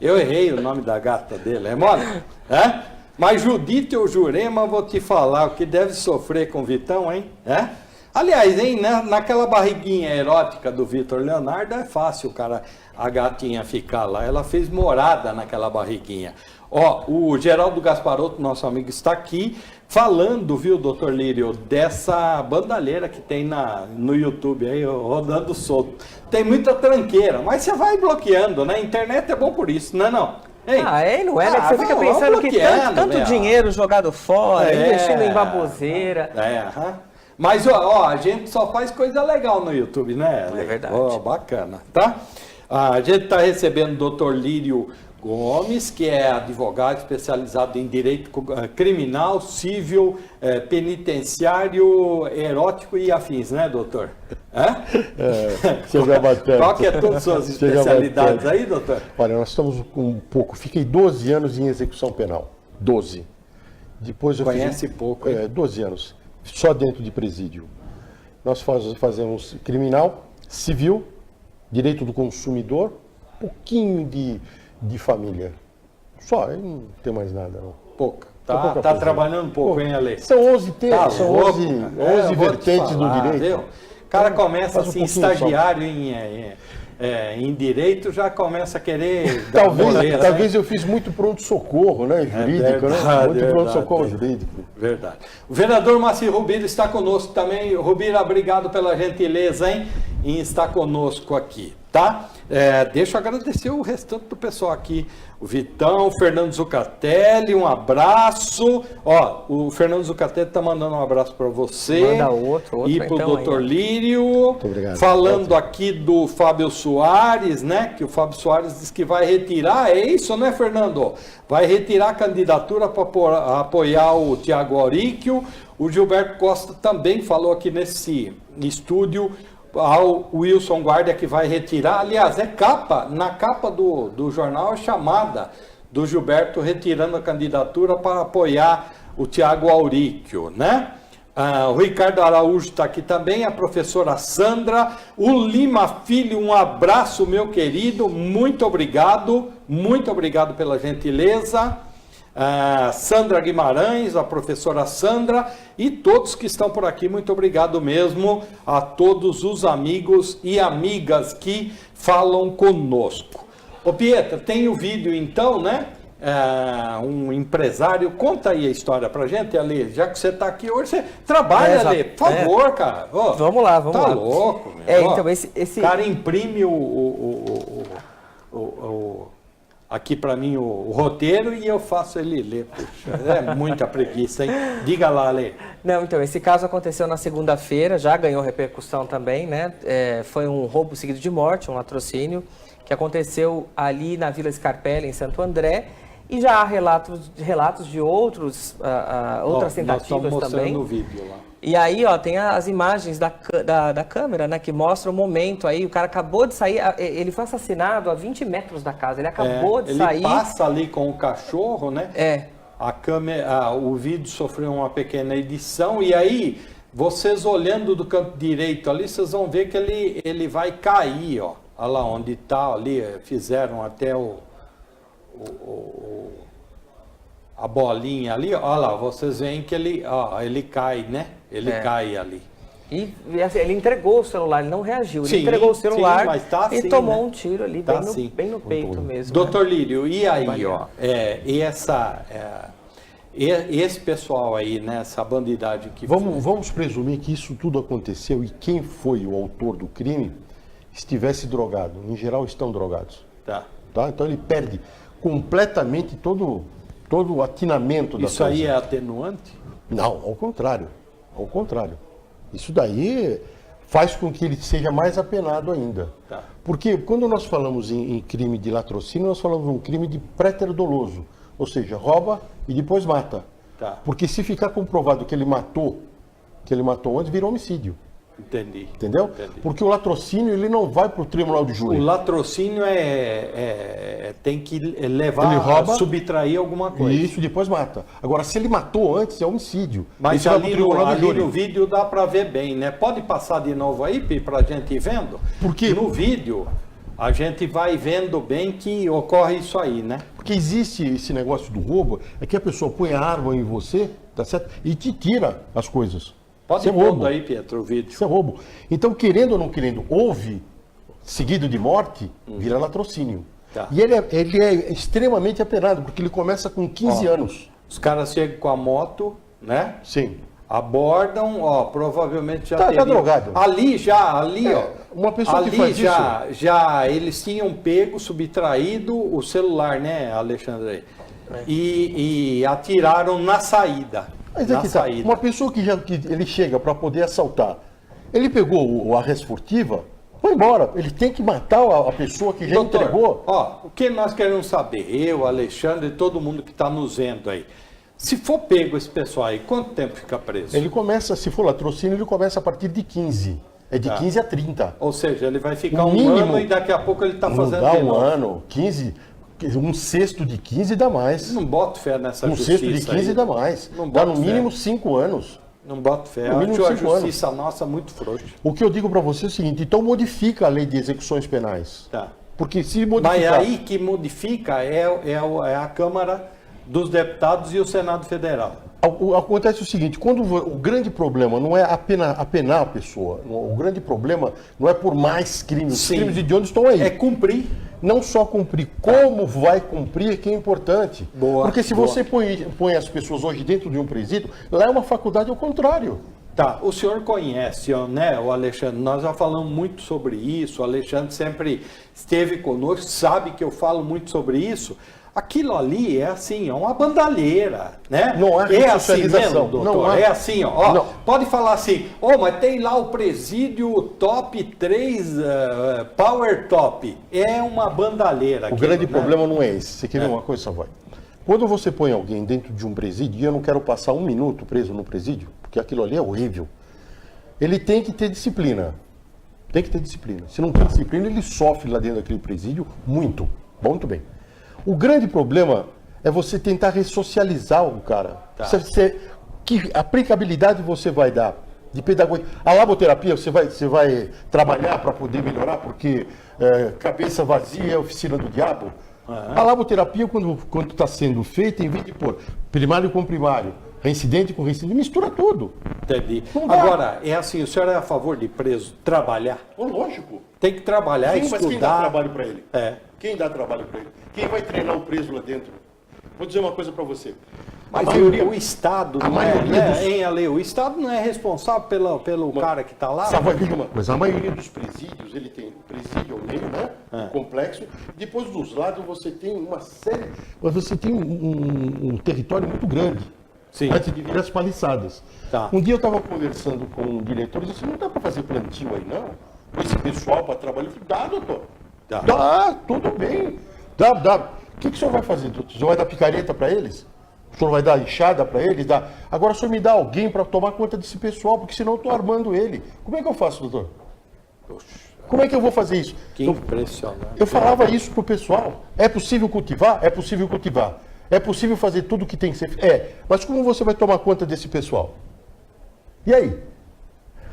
Speaker 1: Eu errei o nome da gata dele, é mole? É? Mas Judite ou Jurema, vou te falar, o que deve sofrer com o Vitão, hein? É? Aliás, hein, naquela barriguinha erótica do Vitor Leonardo, é fácil, cara, a gatinha ficar lá. Ela fez morada naquela barriguinha. Ó, o Geraldo Gasparotto, nosso amigo, está aqui falando, viu, doutor Lírio, dessa bandalheira que tem no YouTube aí, rodando solto. Tem muita tranqueira, mas você vai bloqueando, né? Internet é bom por isso, não é não? Ei?
Speaker 4: Não é, né? Você fica pensando que tanto dinheiro jogado fora, investindo em baboseira.
Speaker 1: Mas, ó, a gente só faz coisa legal no YouTube, né?
Speaker 4: É verdade.
Speaker 1: Ó, bacana, tá? A gente está recebendo o doutor Lírio Gomes, que é advogado especializado em direito criminal, civil, penitenciário, erótico e afins, né, doutor?
Speaker 3: Chega bastante.
Speaker 1: Qual que é todas as suas especialidades aí, doutor?
Speaker 3: Olha, nós estamos com um pouco. Fiquei 12 anos em execução penal. 12. Depois eu
Speaker 1: Conhece pouco, hein?
Speaker 3: 12 anos. Só dentro de presídio. Nós fazemos criminal, civil, direito do consumidor, pouquinho de família. Só, aí não tem mais nada, não.
Speaker 1: Pouca. Tá trabalhando pouco, hein, Ale?
Speaker 3: São 11 temas, são 11 vertentes do direito.
Speaker 1: Viu? O cara começa assim, estagiário em direito, já começa a querer dar
Speaker 3: talvez eu fiz muito pronto-socorro, né, jurídico, né? Muito pronto-socorro jurídico.
Speaker 1: Verdade. O vereador Moacir Rubira está conosco também. Rubira, obrigado pela gentileza, hein, em estar conosco aqui, tá? Deixa eu agradecer o restante do pessoal aqui. O Vitão, o Fernando Zucatelli, um abraço. Ó, o Fernando Zucatelli está mandando um abraço para você.
Speaker 4: Manda outro
Speaker 1: e para o
Speaker 4: então,
Speaker 1: doutor Lírio.
Speaker 3: Muito obrigado.
Speaker 1: Falando aqui do Fábio Soares, né? Que o Fábio Soares diz que vai retirar, é isso, né, Fernando? Vai retirar a candidatura para apoiar o Tiago Auríquio. O Gilberto Costa também falou aqui nesse estúdio ao Wilson Guardia que vai retirar. Aliás, na capa do jornal é chamada do Gilberto retirando a candidatura para apoiar o Tiago Auríquio, né? O Ricardo Araújo está aqui também, a professora Sandra, o Lima Filho, um abraço, meu querido, muito obrigado pela gentileza. Sandra Guimarães, a professora Sandra e todos que estão por aqui, muito obrigado mesmo a todos os amigos e amigas que falam conosco. Ô Pietra, tem o vídeo então, né? Um empresário, conta aí a história pra gente, Ale, já que você tá aqui hoje, você trabalha, Ale, por favor, cara. Ó,
Speaker 4: vamos lá.
Speaker 1: Tá louco, meu.
Speaker 4: Então esse...
Speaker 1: cara imprime aqui para mim o roteiro e eu faço ele ler. Puxa, é muita preguiça, hein? Diga lá, Ale.
Speaker 4: Não, então, esse caso aconteceu na segunda-feira, já ganhou repercussão também, né? Foi um roubo seguido de morte, um latrocínio, que aconteceu ali na Vila Scarpelli, em Santo André, e já há relatos de outras tentativas
Speaker 1: nós estamos mostrando
Speaker 4: também.
Speaker 1: o vídeo lá.
Speaker 4: E aí, ó, tem as imagens da câmera, né, que mostram o momento aí, o cara acabou de sair, ele foi assassinado a 20 metros da casa, ele acabou de sair.
Speaker 1: Ele passa ali com o cachorro, né? A câmera, o vídeo sofreu uma pequena edição, e aí, vocês olhando do canto direito ali, vocês vão ver que ele vai cair, ó. Olha lá onde está, ali, fizeram até a bolinha ali, olha lá, vocês veem que ele cai, né? Ele cai ali.
Speaker 4: E assim, ele entregou o celular, ele não reagiu. Ele entregou o celular e tomou um tiro ali, bem no peito mesmo.
Speaker 1: Doutor Lírio, e aí, ó? Esse pessoal aí, né? Essa bandidagem que...
Speaker 3: Vamos presumir que isso tudo aconteceu e quem foi o autor do crime estivesse drogado. Em geral, estão drogados.
Speaker 1: Tá?
Speaker 3: Então ele perde completamente todo o atinamento da
Speaker 1: Isso aí é atenuante?
Speaker 3: Não, ao contrário. Ao contrário. Isso daí faz com que ele seja mais apenado ainda.
Speaker 1: Tá.
Speaker 3: Porque quando nós falamos em crime de latrocínio, nós falamos de um crime de préter doloso. Ou seja, rouba e depois mata.
Speaker 1: Tá.
Speaker 3: Porque se ficar comprovado que ele matou antes, virou homicídio.
Speaker 1: Entendi.
Speaker 3: Entendeu?
Speaker 1: Entendi.
Speaker 3: Porque o latrocínio ele não vai para o tribunal de júri.
Speaker 1: O latrocínio tem que levar,
Speaker 3: ele rouba,
Speaker 1: subtrair alguma coisa.
Speaker 3: E isso depois mata. Agora, se ele matou antes, é homicídio.
Speaker 1: Mas ali no vídeo dá para ver bem, né? Pode passar de novo aí, Pi, para a gente ir vendo?
Speaker 3: Porque
Speaker 1: no vídeo a gente vai vendo bem que ocorre isso aí, né?
Speaker 3: Porque existe esse negócio do roubo, é que a pessoa põe a arma em você, tá certo? E te tira as coisas.
Speaker 1: Pode ir pondo aí, Pietro, o vídeo.
Speaker 3: Isso é roubo. Então, querendo ou não querendo, houve, seguido de morte, vira latrocínio.
Speaker 1: Tá.
Speaker 3: E ele é extremamente apenado, porque ele começa com 15 anos.
Speaker 1: Os caras chegam com a moto, né?
Speaker 3: Sim.
Speaker 1: Abordam, provavelmente já
Speaker 3: tá drogado.
Speaker 1: Ali, ó.
Speaker 3: Uma pessoa
Speaker 1: ali
Speaker 3: que faz
Speaker 1: já eles tinham pego, subtraído o celular, né, Alexandre? E atiraram na saída.
Speaker 3: Mas aqui tá, uma pessoa que ele chega para poder assaltar, ele pegou a arresto furtiva, vai embora. Ele tem que matar a pessoa que já entregou.
Speaker 1: O que nós queremos saber, eu, Alexandre e todo mundo que está nos vendo aí, se for pego esse pessoal aí, quanto tempo fica preso?
Speaker 3: Ele começa, se for latrocínio, ele começa a partir de 15. É de 15 a 30.
Speaker 1: Ou seja, ele vai ficar um ano e daqui a pouco ele está fazendo
Speaker 3: de novo. Ano, 15... Um sexto de 15 dá mais.
Speaker 1: Não boto fé nessa justiça.
Speaker 3: Um sexto de 15 dá mais. Dá no mínimo 5 anos.
Speaker 1: Não boto fé. Eu acho a justiça nossa muito frouxa.
Speaker 3: O que eu digo para você é o seguinte, então modifica a lei de execuções penais.
Speaker 1: Tá.
Speaker 3: Porque se modificar...
Speaker 1: Mas aí que modifica é a Câmara dos Deputados e o Senado Federal.
Speaker 3: Acontece o seguinte, quando o grande problema não é apenar a pessoa, o grande problema não é por mais crimes, os crimes hediondos estão aí.
Speaker 1: É cumprir.
Speaker 3: Não só cumprir, como vai cumprir que é importante. Porque se você põe as pessoas hoje dentro de um presídio, lá é uma faculdade ao contrário.
Speaker 1: Tá, o senhor conhece, né, o Alexandre, nós já falamos muito sobre isso, o Alexandre sempre esteve conosco, sabe que eu falo muito sobre isso. Aquilo ali é assim, é uma bandalheira, né?
Speaker 3: Não é assim mesmo,
Speaker 1: doutor?
Speaker 3: Não
Speaker 1: é assim, ó. Pode falar assim, mas tem lá o presídio top 3, power top. É uma bandalheira.
Speaker 3: O grande problema não é esse. Você quer ver uma coisa, Savoy? Quando você põe alguém dentro de um presídio, e eu não quero passar 1 minuto preso no presídio, porque aquilo ali é horrível, ele tem que ter disciplina. Tem que ter disciplina. Se não tem disciplina, ele sofre lá dentro daquele presídio muito. Muito bem. O grande problema é você tentar ressocializar o cara.
Speaker 1: Tá.
Speaker 3: Que aplicabilidade você vai dar de pedagogia? A laboterapia você vai trabalhar para poder melhorar, porque cabeça vazia é oficina do diabo. A laboterapia, quando está sendo feita, em vez de pôr primário com primário, reincidente com reincidente, mistura tudo.
Speaker 1: Entendi. Agora, é assim, o senhor é a favor de preso trabalhar?
Speaker 3: Lógico.
Speaker 1: Tem que trabalhar, estudar.
Speaker 3: Mas quem dá trabalho para ele?
Speaker 1: Quem
Speaker 3: dá trabalho para ele? Quem vai treinar o preso lá dentro? Vou dizer uma coisa para você.
Speaker 1: Mas o Estado não o Estado não é responsável pelo cara que está lá?
Speaker 3: Só vai vir uma coisa. A maioria dos presídios, ele tem presídio ao meio, né? Complexo. Depois dos lados você tem uma série... Você tem um território muito grande.
Speaker 1: Sim.
Speaker 3: Antes de vir as paliçadas.
Speaker 1: Tá.
Speaker 3: Um dia eu estava conversando com um diretor e disse, não dá para fazer plantio aí não? Com esse pessoal para trabalhar? Eu falei, dá, doutor. Dá, tudo bem. Dá. O que o senhor vai fazer, doutor? O senhor vai dar picareta para eles? O senhor vai dar enxada para eles? Agora o senhor me dá alguém para tomar conta desse pessoal, porque senão eu estou armando ele. Como é que eu faço, doutor? Como é que eu vou fazer isso?
Speaker 1: Que impressionante.
Speaker 3: Eu falava isso para o pessoal. É possível cultivar? É possível cultivar. É possível fazer tudo o que tem que ser feito? É. Mas como você vai tomar conta desse pessoal? E aí?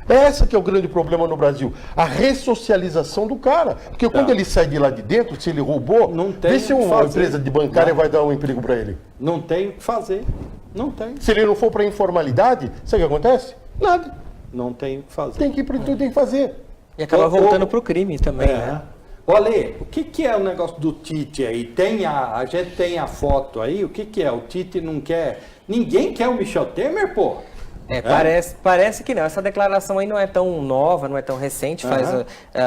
Speaker 3: Essa que é o grande problema no Brasil. A ressocialização do cara. Porque quando ele sai de lá de dentro, se ele roubou,
Speaker 1: não tem
Speaker 3: vê se uma empresa de bancária vai dar um emprego para ele.
Speaker 1: Não tem o que fazer. Não tem.
Speaker 3: Se ele não for para a informalidade, sabe o que acontece? Nada.
Speaker 1: Não tem o que fazer.
Speaker 3: Tem que ir para tudo, tem que fazer.
Speaker 4: E acaba voltando para o crime também, né?
Speaker 1: Olha, o que é o negócio do Tite aí? A gente tem a foto aí, o que é? O Tite não quer... Ninguém quer o Michel Temer, pô?
Speaker 4: Parece que não. Essa declaração aí não é tão nova, não é tão recente,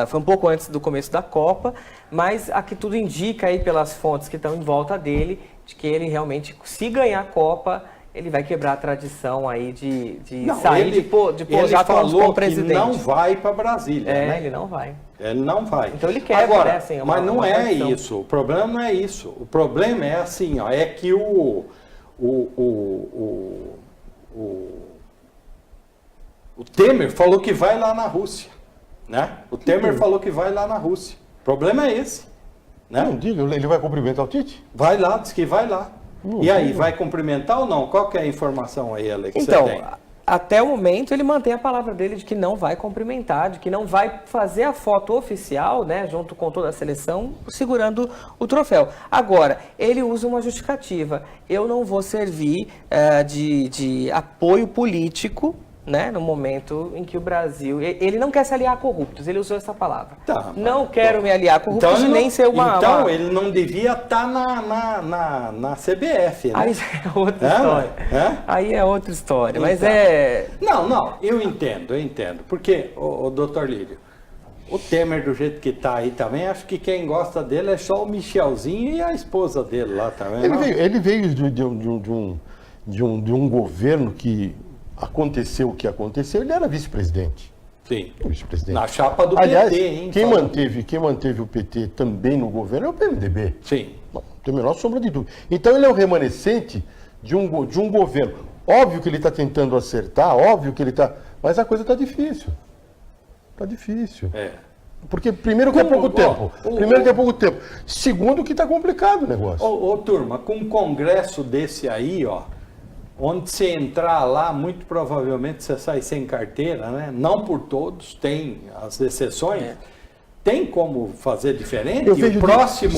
Speaker 4: foi um pouco antes do começo da Copa, mas aqui tudo indica aí pelas fontes que estão em volta dele, de que ele realmente, se ganhar a Copa, ele vai quebrar a tradição aí de sair de posar como presidente.
Speaker 1: Ele não vai para Brasília, né?
Speaker 4: Ele não vai.
Speaker 1: Ele não vai.
Speaker 4: Então ele quebra,
Speaker 1: agora,
Speaker 4: né? Assim,
Speaker 1: mas não é isso. O problema não é isso. O problema é assim, ó, é que o Temer falou que vai lá na Rússia, né? O Temer falou que vai lá na Rússia. O problema é esse, né?
Speaker 3: Não diga, ele vai cumprimentar o Tite?
Speaker 1: Vai lá, diz que vai lá. E aí, vai cumprimentar ou não? Qual que é a informação aí, Alex?
Speaker 4: Então,
Speaker 1: você tem?
Speaker 4: Até o momento ele mantém a palavra dele de que não vai cumprimentar, de que não vai fazer a foto oficial, né, junto com toda a seleção, segurando o troféu. Agora, ele usa uma justificativa. Eu não vou servir de apoio político, né, no momento em que o Brasil... Ele não quer se aliar a corruptos, ele usou essa palavra. Não quero me aliar a corruptos nem ser uma...
Speaker 1: Então, ele não devia estar na CBF, né?
Speaker 4: Aí é outra história. Aí é outra história, então, mas
Speaker 1: Não, eu entendo. Porque, o doutor Lírio, o Temer do jeito que está aí também, acho que quem gosta dele é só o Michelzinho e a esposa dele lá também.
Speaker 3: Ele veio de um governo que... Aconteceu o que aconteceu, ele era vice-presidente.
Speaker 1: Sim.
Speaker 3: Vice-presidente.
Speaker 1: Na chapa do
Speaker 3: PT,
Speaker 1: hein?
Speaker 3: Quem manteve o PT também no governo é o PMDB.
Speaker 1: Sim.
Speaker 3: Não tem a menor sombra de dúvida. Então ele é o remanescente de um governo. Óbvio que ele está tentando acertar, óbvio que ele está... Mas a coisa está difícil. Está difícil. Porque primeiro que é pouco tempo. Segundo que está complicado o negócio.
Speaker 1: Turma, com um congresso desse aí, ó, onde você entrar lá, muito provavelmente você sai sem carteira, né? Não por todos, tem as exceções. Tem como fazer diferente? O próximo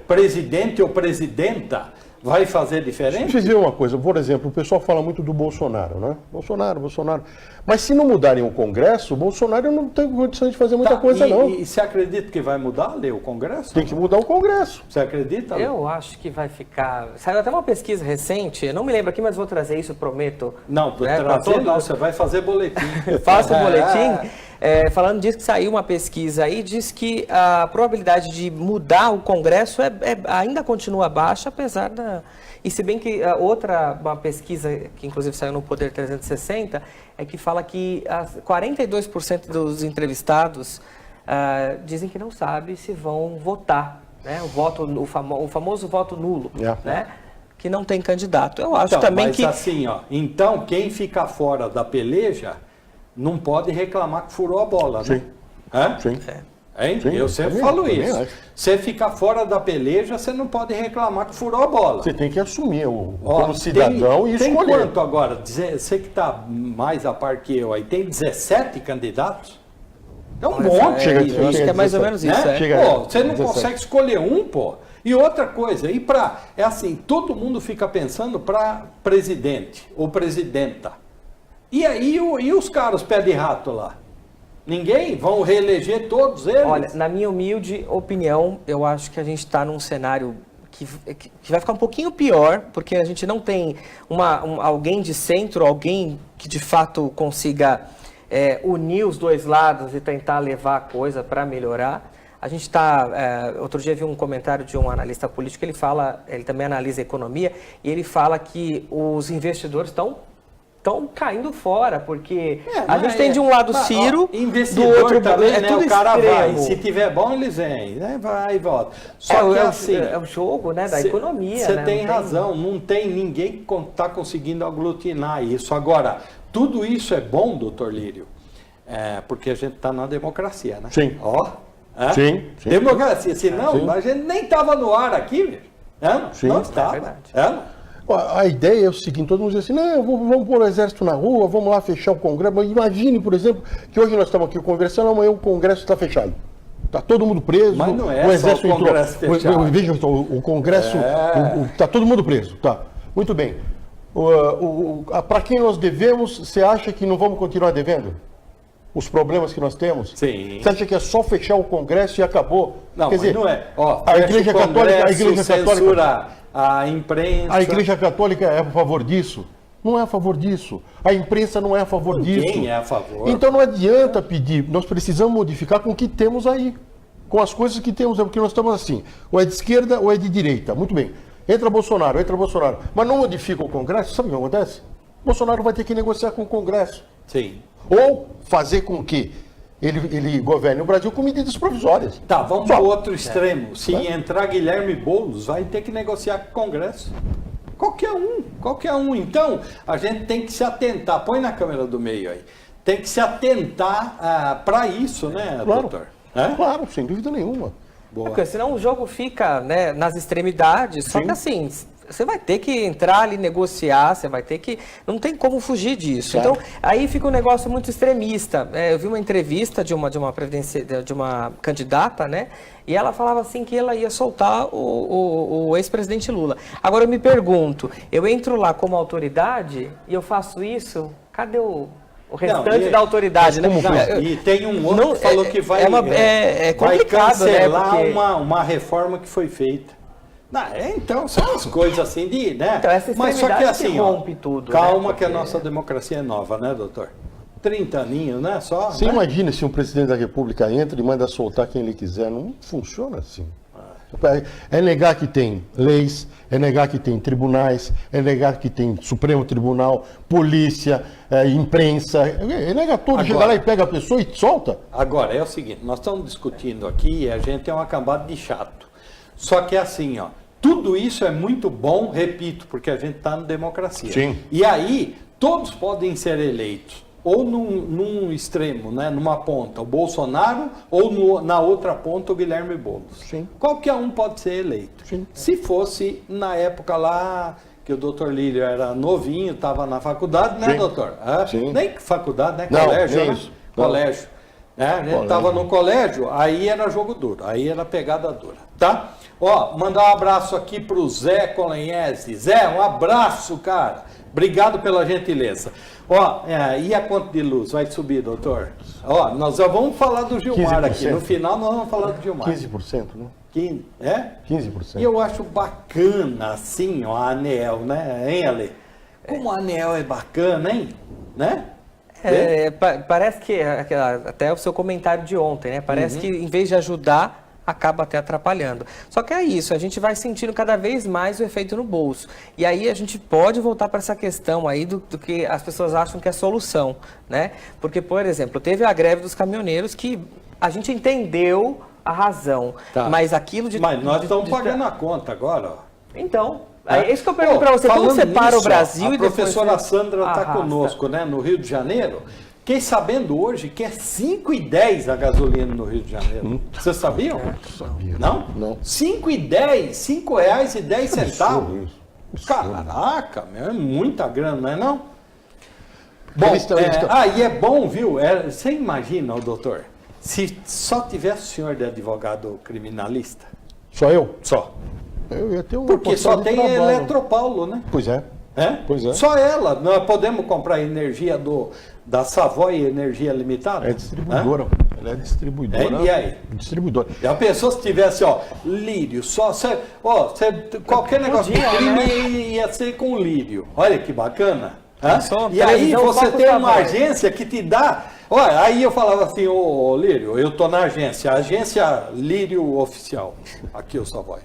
Speaker 1: presidente ou presidenta vai fazer diferente?
Speaker 3: Deixa eu dizer uma coisa, por exemplo, o pessoal fala muito do Bolsonaro, né? Bolsonaro. Mas se não mudarem o Congresso, o Bolsonaro não tem condições de fazer muita coisa, não.
Speaker 1: E você acredita que vai mudar, Lê, o Congresso?
Speaker 3: Tem que mudar o Congresso.
Speaker 1: Você acredita? Lê?
Speaker 4: Eu acho que vai ficar... Saiu até uma pesquisa recente, eu não me lembro aqui, mas vou trazer isso, prometo.
Speaker 1: Não, você vai fazer boletim.
Speaker 4: Faça o boletim. Falando disso, que saiu uma pesquisa aí, diz que a probabilidade de mudar o Congresso ainda continua baixa, apesar da... E se bem que uma pesquisa, que inclusive saiu no Poder 360, é que fala que 42% dos entrevistados dizem que não sabem se vão votar, né? O famoso voto nulo, né? Que não tem candidato. Eu acho também
Speaker 1: mas
Speaker 4: que...
Speaker 1: assim, ó, então quem fica fora da peleja não pode reclamar que furou a bola, né?
Speaker 3: Sim.
Speaker 1: Sim, eu sempre falo isso. Você ficar fora da peleja, você não pode reclamar que furou a bola.
Speaker 3: Você tem que assumir como cidadão e escolher.
Speaker 1: Tem quanto agora? Você que está mais a par que eu aí, tem 17 candidatos? É um monte.
Speaker 4: Eu acho que é mais ou menos isso.
Speaker 1: Né? Você não consegue escolher um, pô. E outra coisa, é assim, todo mundo fica pensando para presidente ou presidenta. E aí, e os caras pé de rato lá? Ninguém? Vão reeleger todos eles?
Speaker 4: Olha, na minha humilde opinião, eu acho que a gente está num cenário que vai ficar um pouquinho pior, porque a gente não tem alguém de centro, alguém que de fato consiga unir os dois lados e tentar levar a coisa para melhorar. A gente está... outro dia vi um comentário de um analista político, ele também analisa a economia, e ele fala que os investidores estão estão caindo fora, porque a gente tem de um lado Ciro, do
Speaker 1: investidor
Speaker 4: outro
Speaker 1: também,
Speaker 4: é
Speaker 1: né?
Speaker 4: tudo
Speaker 1: O cara vai,
Speaker 4: extremo.
Speaker 1: se tiver bom eles vêm, né? Vai e volta. Só que assim,
Speaker 4: é o jogo, né, da economia.
Speaker 1: Você
Speaker 4: né?
Speaker 1: tem
Speaker 4: Não
Speaker 1: razão, não tem ninguém que está conseguindo aglutinar isso. Agora, tudo isso é bom, doutor Lírio, porque a gente está na democracia, né?
Speaker 3: Sim.
Speaker 1: Ó,
Speaker 3: Sim.
Speaker 1: democracia, senão
Speaker 3: Sim.
Speaker 1: a gente nem estava no ar aqui, velho.
Speaker 3: Sim.
Speaker 1: Não
Speaker 4: É
Speaker 1: estava.
Speaker 4: verdade.
Speaker 3: A ideia é o seguinte, todo mundo diz assim, não, vamos pôr o exército na rua, vamos lá fechar o Congresso. Mas imagine, por exemplo, que hoje nós estamos aqui conversando, amanhã o Congresso está fechado. Está todo mundo preso.
Speaker 1: Mas não é
Speaker 3: o
Speaker 1: só
Speaker 3: exército
Speaker 1: o Congresso
Speaker 3: entrou.
Speaker 1: fechado.
Speaker 3: Veja, o Congresso, está todo mundo preso. Tá. Muito bem. Para quem nós devemos, você acha que não vamos continuar devendo? Os problemas que nós temos?
Speaker 1: Sim.
Speaker 3: Você acha que é só fechar o Congresso e acabou?
Speaker 1: Não,
Speaker 3: Quer
Speaker 1: mas
Speaker 3: dizer,
Speaker 1: não é. Ó,
Speaker 3: a Igreja Católica,
Speaker 1: censura a imprensa.
Speaker 3: a Igreja Católica é a favor disso? Não é a favor disso. A imprensa não é a favor disso.
Speaker 1: Ninguém é a favor.
Speaker 3: Então não adianta pedir. Nós precisamos modificar com o que temos aí. Com as coisas que temos. Porque nós estamos assim. Ou é de esquerda ou é de direita. Muito bem. Entra Bolsonaro. Mas não modifica o Congresso. Sabe o que acontece? Bolsonaro vai ter que negociar com o Congresso.
Speaker 1: Sim.
Speaker 3: Ou fazer com que ele governe o Brasil com medidas provisórias.
Speaker 1: Tá, vamos
Speaker 3: Só.
Speaker 1: para o outro extremo. Se entrar Guilherme Boulos, vai ter que negociar com o Congresso. Qualquer um. Então, a gente tem que se atentar. Põe na câmera do meio aí. Tem que se atentar para isso, né,
Speaker 3: Claro.
Speaker 1: doutor?
Speaker 3: Claro, sem dúvida nenhuma.
Speaker 1: Boa.
Speaker 4: Porque senão o jogo fica, né, nas extremidades. Só
Speaker 3: Sim.
Speaker 4: que assim, você vai ter que entrar ali, negociar, você vai ter que... Não tem como fugir disso.
Speaker 3: Claro.
Speaker 4: Então, aí fica um negócio muito extremista. Eu vi uma entrevista de uma candidata, né? E ela falava assim que ela ia soltar o ex-presidente Lula. Agora eu me pergunto, eu entro lá como autoridade e eu faço isso, cadê o restante da autoridade, né?
Speaker 1: E tem um outro que falou que vai
Speaker 4: vai complicado,
Speaker 1: cancelar
Speaker 4: né? Porque...
Speaker 1: uma reforma que foi feita. Então, são as coisas assim de, né?
Speaker 4: Então, essa
Speaker 1: mas só que
Speaker 4: extremidade
Speaker 1: assim,
Speaker 4: que rompe tudo,
Speaker 1: calma
Speaker 4: né?
Speaker 1: que a nossa democracia é nova, né, doutor? 30 aninhos, né? Só.
Speaker 3: Você
Speaker 1: né?
Speaker 3: imagina se um presidente da República entra e manda soltar quem ele quiser. Não funciona assim. É negar que tem leis, é negar que tem tribunais, é negar que tem Supremo Tribunal, polícia, imprensa. É negar tudo. Chega lá e pega a pessoa e solta.
Speaker 1: Agora, é o seguinte, nós estamos discutindo aqui e a gente é uma cambada de chato. Só que é assim, ó, tudo isso é muito bom, repito, porque a gente está na democracia.
Speaker 3: Sim.
Speaker 1: E aí, todos podem ser eleitos, ou num extremo, né, numa ponta, o Bolsonaro, ou na outra ponta, o Guilherme Boulos.
Speaker 3: Sim.
Speaker 1: Qualquer um pode ser eleito.
Speaker 3: Sim.
Speaker 1: Se fosse na época lá que o doutor Lírio era novinho, estava na faculdade, né,
Speaker 3: Sim.
Speaker 1: doutor?
Speaker 3: Sim.
Speaker 1: Nem faculdade, né?
Speaker 3: Não,
Speaker 1: Colégio,
Speaker 3: nem
Speaker 1: né?
Speaker 3: isso. Não.
Speaker 1: Colégio. A gente estava no colégio, aí era jogo duro, aí era pegada dura, tá? Ó, mandar um abraço aqui pro Zé Colenhese. Zé, um abraço, cara. Obrigado pela gentileza. Ó, e a conta de luz? Vai subir, doutor? Ó, nós já vamos falar do Gilmar
Speaker 3: 15%.
Speaker 1: aqui. No final nós vamos falar do Gilmar.
Speaker 3: 15%, né?
Speaker 1: 15, é?
Speaker 3: 15%.
Speaker 1: E eu acho bacana, assim, ó, a ANEEL, né? Hein, Ale? Como a ANEEL é bacana, hein? Né?
Speaker 4: Parece que, até o seu comentário de ontem, né? Parece que em vez de ajudar, acaba até atrapalhando. Só que é isso, a gente vai sentindo cada vez mais o efeito no bolso. E aí a gente pode voltar para essa questão aí do que as pessoas acham que é solução, né? Porque, por exemplo, teve a greve dos caminhoneiros que a gente entendeu a razão,
Speaker 1: Tá.
Speaker 4: mas aquilo de...
Speaker 1: Mas nós estamos pagando a conta agora, ó.
Speaker 4: Então, é isso que eu pergunto para você, como
Speaker 1: falando
Speaker 4: separa
Speaker 1: nisso,
Speaker 4: o Brasil
Speaker 1: ó,
Speaker 4: e depois...
Speaker 1: A professora Sandra está
Speaker 4: arrasta.
Speaker 1: conosco, né, no Rio de Janeiro. Fiquei sabendo hoje que é 5,10 a gasolina no Rio de Janeiro. Vocês sabiam?
Speaker 3: Sabia.
Speaker 1: Não?
Speaker 3: Não.
Speaker 1: 5,10, R$5,10.
Speaker 3: Absurdo isso.
Speaker 1: Caraca, meu, é muita grana, não é não? Bom,
Speaker 3: Eles estão-
Speaker 1: e é bom, viu? Você imagina, ô, doutor, se só tivesse o senhor de advogado criminalista?
Speaker 3: Só eu?
Speaker 1: Só.
Speaker 3: Eu ia ter uma
Speaker 1: Porque só
Speaker 3: porção de
Speaker 1: tem
Speaker 3: trabalho.
Speaker 1: Eletropaulo, né?
Speaker 3: Pois é.
Speaker 1: É?
Speaker 3: Pois é.
Speaker 1: Só ela. Nós podemos comprar energia da Savoy Energia Limitada?
Speaker 3: É distribuidora. Ela é distribuidora.
Speaker 1: E aí?
Speaker 3: Distribuidora.
Speaker 1: E a pessoa se tivesse, ó, lírio, qualquer negócio de
Speaker 4: Podia,
Speaker 1: crime
Speaker 4: né?
Speaker 1: ia ser com lírio. Olha que bacana. Hã?
Speaker 4: Só
Speaker 1: E aí
Speaker 4: televisão
Speaker 1: você
Speaker 4: só com
Speaker 1: tem uma
Speaker 4: Savoy.
Speaker 1: agência que te dá. Olha, aí eu falava assim, ô Lírio, eu tô na agência, Agência Lírio Oficial. Aqui o Savoy.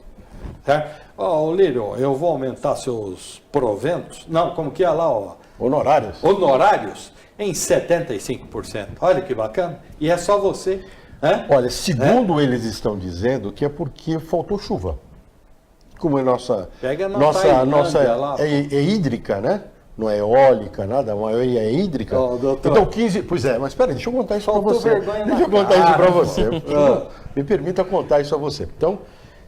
Speaker 1: Certo? Ó, Lírio, eu vou aumentar seus proventos. Não, como que é lá, ó?
Speaker 3: Honorários.
Speaker 1: Honorários em 75%. Olha que bacana. E é só você. Né?
Speaker 3: Olha, segundo eles estão dizendo que é porque faltou chuva. Como é
Speaker 1: Pega na
Speaker 3: nossa
Speaker 1: Tailândia lá,
Speaker 3: é hídrica, né? Não é eólica, nada, a maioria é hídrica.
Speaker 1: Ó, doutor.
Speaker 3: Então 15, pois é, mas espera aí, deixa eu contar isso para
Speaker 1: Faltou
Speaker 3: você.
Speaker 1: vergonha na
Speaker 3: Deixa eu contar
Speaker 1: cara,
Speaker 3: isso para
Speaker 1: pô.
Speaker 3: você. Me permita contar isso a você.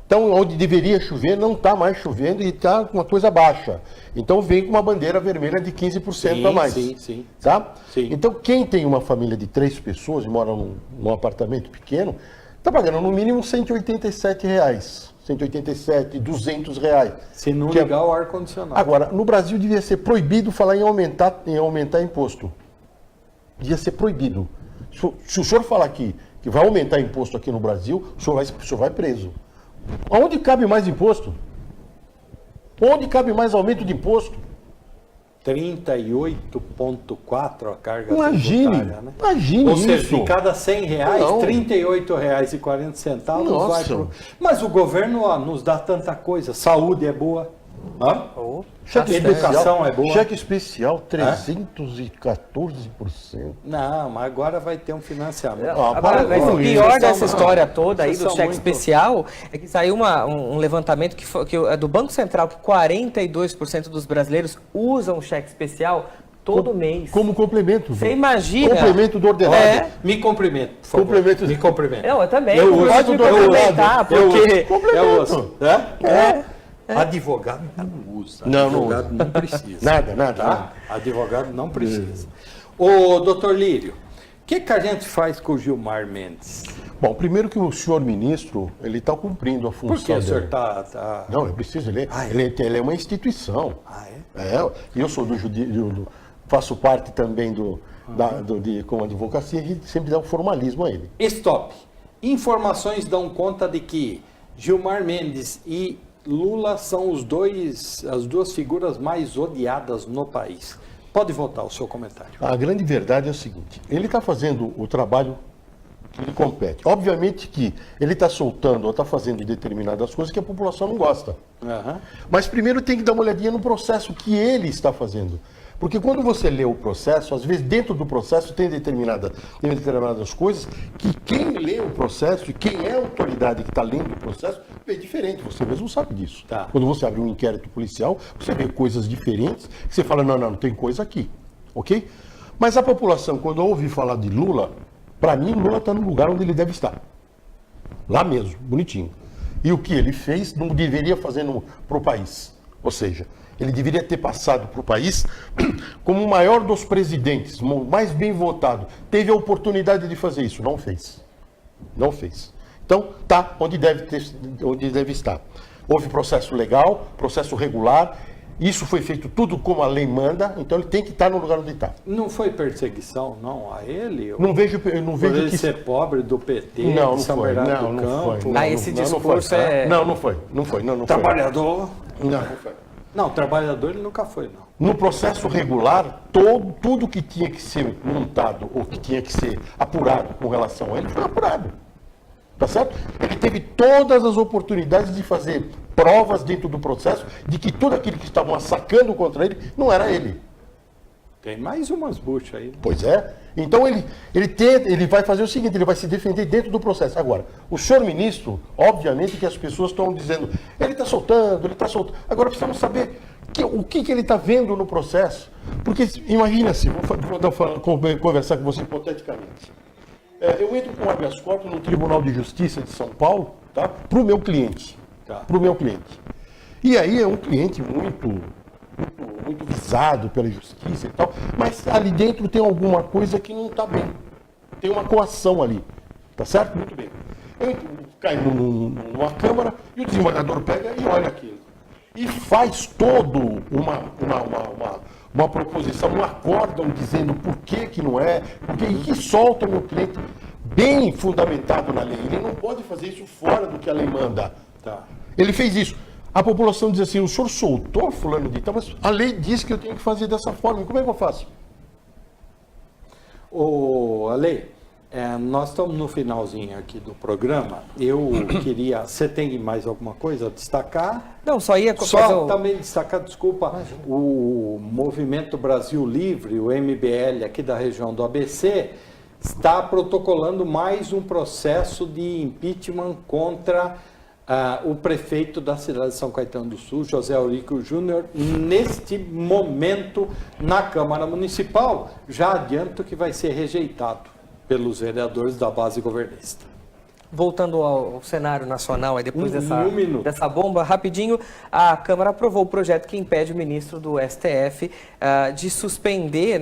Speaker 3: Então, onde deveria chover, não está mais chovendo e está com uma coisa baixa. Então, vem com uma bandeira vermelha de 15% a mais.
Speaker 1: Sim.
Speaker 3: Tá?
Speaker 1: Sim.
Speaker 3: Então, quem tem uma família de 3 pessoas e mora num apartamento pequeno, está pagando no mínimo R$187. 187, R$200.
Speaker 1: Se não
Speaker 3: Que é-
Speaker 1: ligar o ar-condicionado.
Speaker 3: Agora, no Brasil devia ser proibido falar em aumentar imposto. Devia ser proibido. Se o senhor falar aqui que vai aumentar imposto aqui no Brasil, o senhor vai preso. Onde cabe mais imposto? Onde cabe mais aumento de imposto?
Speaker 1: 38,4 a carga
Speaker 3: Imagine,
Speaker 1: tributária, né?
Speaker 3: imagine
Speaker 1: Ou seja,
Speaker 3: isso.
Speaker 1: de cada R$100,
Speaker 3: Não.
Speaker 1: R$38,40
Speaker 3: Nossa.
Speaker 1: vai pro... Mas o governo nos dá tanta coisa. Saúde é boa. Hã?
Speaker 3: Cheque
Speaker 1: Educação é boa.
Speaker 3: Cheque especial, 314%.
Speaker 1: Não, mas agora vai ter um financiamento.
Speaker 3: Ah,
Speaker 4: Agora,
Speaker 3: para
Speaker 4: mas
Speaker 3: com
Speaker 4: o
Speaker 3: isso.
Speaker 4: pior
Speaker 1: Vocês
Speaker 4: dessa
Speaker 1: são-
Speaker 4: história toda aí
Speaker 1: vocês
Speaker 4: do
Speaker 1: são
Speaker 4: cheque
Speaker 1: muito-
Speaker 4: especial é que saiu um levantamento que é do Banco Central, que 42% dos brasileiros usam cheque especial todo mês.
Speaker 3: Como complemento.
Speaker 4: Você imagina?
Speaker 3: Complemento do ordenado.
Speaker 4: É.
Speaker 1: Me cumprimento, por favor.
Speaker 3: Complemento-
Speaker 1: Me cumprimento.
Speaker 4: Eu também.
Speaker 1: Eu
Speaker 4: Pode
Speaker 1: uso
Speaker 4: me
Speaker 1: do ordenado.
Speaker 4: complementar,
Speaker 1: Eu
Speaker 4: porque...
Speaker 1: uso. Eu uso. Advogado não usa.
Speaker 3: Não, não
Speaker 1: Advogado
Speaker 3: usa.
Speaker 1: não precisa.
Speaker 3: Nada.
Speaker 1: Tá? Advogado não precisa. Ô, doutor Lírio, o que a gente faz com o Gilmar Mendes?
Speaker 3: Bom, primeiro que o senhor ministro, ele está cumprindo a função
Speaker 1: Por que o senhor
Speaker 3: dele.
Speaker 1: tá...
Speaker 3: Não, eu preciso, ele
Speaker 1: Ah, é?
Speaker 3: é uma instituição.
Speaker 1: Ah, é?
Speaker 3: E eu sou faço parte também como advocacia, a gente sempre dá um formalismo a ele.
Speaker 1: Stop. Informações dão conta de que Gilmar Mendes e Lula são as duas figuras mais odiadas no país. Pode voltar o seu comentário.
Speaker 3: A grande verdade é o seguinte, ele está fazendo o trabalho que lhe compete. Obviamente que ele está soltando ou está fazendo determinadas coisas que a população não gosta.
Speaker 1: Aham.
Speaker 3: Mas primeiro tem que dar uma olhadinha no processo que ele está fazendo. Porque quando você lê o processo, às vezes dentro do processo tem determinadas coisas que quem lê o processo e quem é a autoridade que está lendo o processo é diferente. Você mesmo sabe disso.
Speaker 1: Tá.
Speaker 3: Quando você abre um inquérito policial, você vê coisas diferentes, que você fala, não, tem coisa aqui. Ok? Mas a população, quando ouve falar de Lula, para mim, Lula está no lugar onde ele deve estar. Lá mesmo, bonitinho. E o que ele fez não deveria fazer para o país. Ou seja, ele deveria ter passado para o país como o maior dos presidentes, o mais bem votado. Teve a oportunidade de fazer isso, não fez. Não fez. Então, tá onde deve estar. Houve processo legal, processo regular, isso foi feito tudo como a lei manda, então ele tem que estar no lugar onde está.
Speaker 1: Não foi perseguição, não, a ele?
Speaker 3: Não vejo
Speaker 1: Por
Speaker 3: que...
Speaker 1: ele ser pobre do PT,
Speaker 3: Não,
Speaker 1: de
Speaker 3: não
Speaker 1: São
Speaker 3: foi.
Speaker 1: Bernardo
Speaker 3: Não,
Speaker 1: do
Speaker 3: não
Speaker 1: Campo.
Speaker 3: foi.
Speaker 4: Ah, esse discurso
Speaker 3: foi.
Speaker 4: é-
Speaker 3: Não foi. Não foi.
Speaker 1: Trabalhador.
Speaker 3: Não.
Speaker 1: Não, trabalhador ele nunca foi, não.
Speaker 3: No processo regular, tudo que tinha que ser montado ou que tinha que ser apurado com relação a ele foi apurado. Tá certo? Ele teve todas as oportunidades de fazer provas dentro do processo de que tudo aquilo que estavam assacando contra ele não era ele.
Speaker 1: Tem mais umas buchas aí.
Speaker 3: Pois é. Então ele vai fazer o seguinte, ele vai se defender dentro do processo. Agora, o senhor ministro, obviamente que as pessoas estão dizendo, ele está soltando. Agora precisamos saber o que ele está vendo no processo. Porque imagina-se, vou conversar com você hipoteticamente. Eu entro com habeas corpus no Tribunal de Justiça de São Paulo, tá? Para o meu cliente.
Speaker 1: Tá.
Speaker 3: Para o meu cliente. E aí é um cliente muito visado pela justiça e tal, mas ali dentro tem alguma coisa que não está bem. Tem uma coação ali. Tá certo? Muito bem. Eu caio numa câmara e o desembargador pega e olha aquilo. E faz todo uma proposição, um acórdão dizendo por que não é, e que solta o meu cliente bem fundamentado na lei. Ele não pode fazer isso fora do que a lei manda.
Speaker 1: Tá.
Speaker 3: Ele fez isso. A população diz assim, o senhor soltou fulano de tal, mas a lei diz que eu tenho que fazer dessa forma. Como é que eu faço?
Speaker 1: Ô, Ale, Nós estamos no finalzinho aqui do programa. Eu queria... Você tem mais alguma coisa a destacar?
Speaker 4: Não, só ia
Speaker 1: Só
Speaker 4: fazer
Speaker 1: também destacar, desculpa, o Movimento Brasil Livre, o MBL aqui da região do ABC, está protocolando mais um processo de impeachment contra o prefeito da cidade de São Caetano do Sul, José Eurico Júnior, neste momento na Câmara Municipal. Já adianto que vai ser rejeitado pelos vereadores da base governista.
Speaker 4: Voltando ao cenário nacional, aí depois dessa bomba, rapidinho, a Câmara aprovou o projeto que impede o ministro do STF de suspender,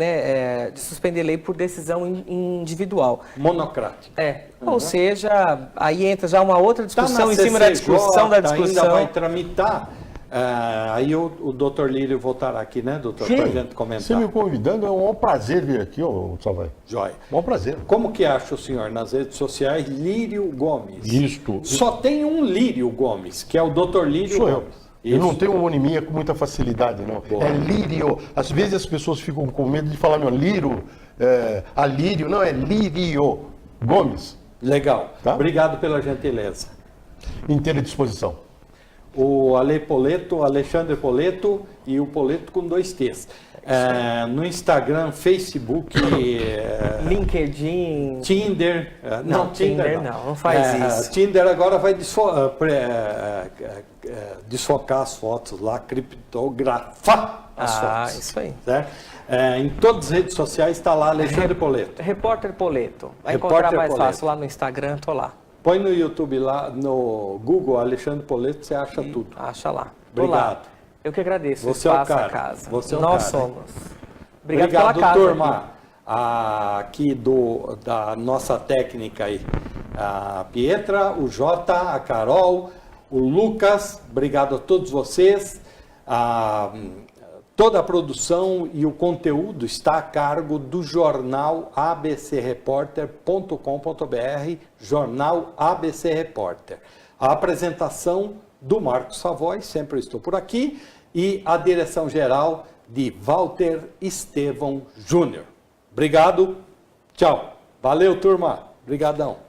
Speaker 4: de suspender lei por decisão individual.
Speaker 1: Monocrática.
Speaker 4: Ou seja, aí entra já uma outra discussão em cima da discussão da discussão.
Speaker 1: Ainda vai tramitar. Aí o doutor Lírio voltará aqui, né, doutor, para a gente comentar.
Speaker 3: Você me convidando, é um maior prazer vir aqui, ô Salvai.
Speaker 1: Joia.
Speaker 3: Bom prazer.
Speaker 1: Como que acha o senhor nas redes sociais Lírio Gomes?
Speaker 3: Isto.
Speaker 1: Só tem um Lírio Gomes, que é o doutor Lírio
Speaker 3: Sou
Speaker 1: Gomes.
Speaker 3: eu não tenho homonimia com muita facilidade, não.
Speaker 1: Boa.
Speaker 3: É Lírio. Às vezes as pessoas ficam com medo de falar, meu, Lírio, Alírio. Não, é Lírio Gomes.
Speaker 1: Legal.
Speaker 3: Tá?
Speaker 1: Obrigado pela gentileza.
Speaker 3: Inteira disposição.
Speaker 1: O Alexandre Poleto e o Poleto com 2 T's. No Instagram, Facebook,
Speaker 4: LinkedIn,
Speaker 1: Tinder.
Speaker 4: Não, Tinder não faz isso.
Speaker 1: Tinder agora vai desfocar as fotos lá, criptografar as fotos.
Speaker 4: Isso aí.
Speaker 1: Certo? Em todas as redes sociais está lá Alexandre Poleto.
Speaker 4: Repórter Poleto. Vai
Speaker 1: Repórter
Speaker 4: encontrar mais
Speaker 1: Poleto.
Speaker 4: fácil lá no Instagram, tô lá.
Speaker 1: Põe no YouTube lá, no Google, Alexandre Poleto, você acha tudo.
Speaker 4: Acha lá. Tô
Speaker 1: Obrigado.
Speaker 4: lá. Eu que agradeço
Speaker 1: Você é o
Speaker 4: o espaço,
Speaker 1: cara.
Speaker 4: a casa.
Speaker 1: Você é o
Speaker 4: Nós
Speaker 1: cara.
Speaker 4: somos. Obrigado pela casa.
Speaker 1: Turma. Aqui da nossa técnica aí. A Pietra, o Jota, a Carol, o Lucas, obrigado a todos vocês. Toda a produção e o conteúdo está a cargo do jornal abcreporter.com.br, jornal ABC Repórter. A apresentação do Marcos Savoy, sempre estou por aqui, e a direção geral de Walter Estevão Júnior. Obrigado, tchau. Valeu, turma. Obrigadão.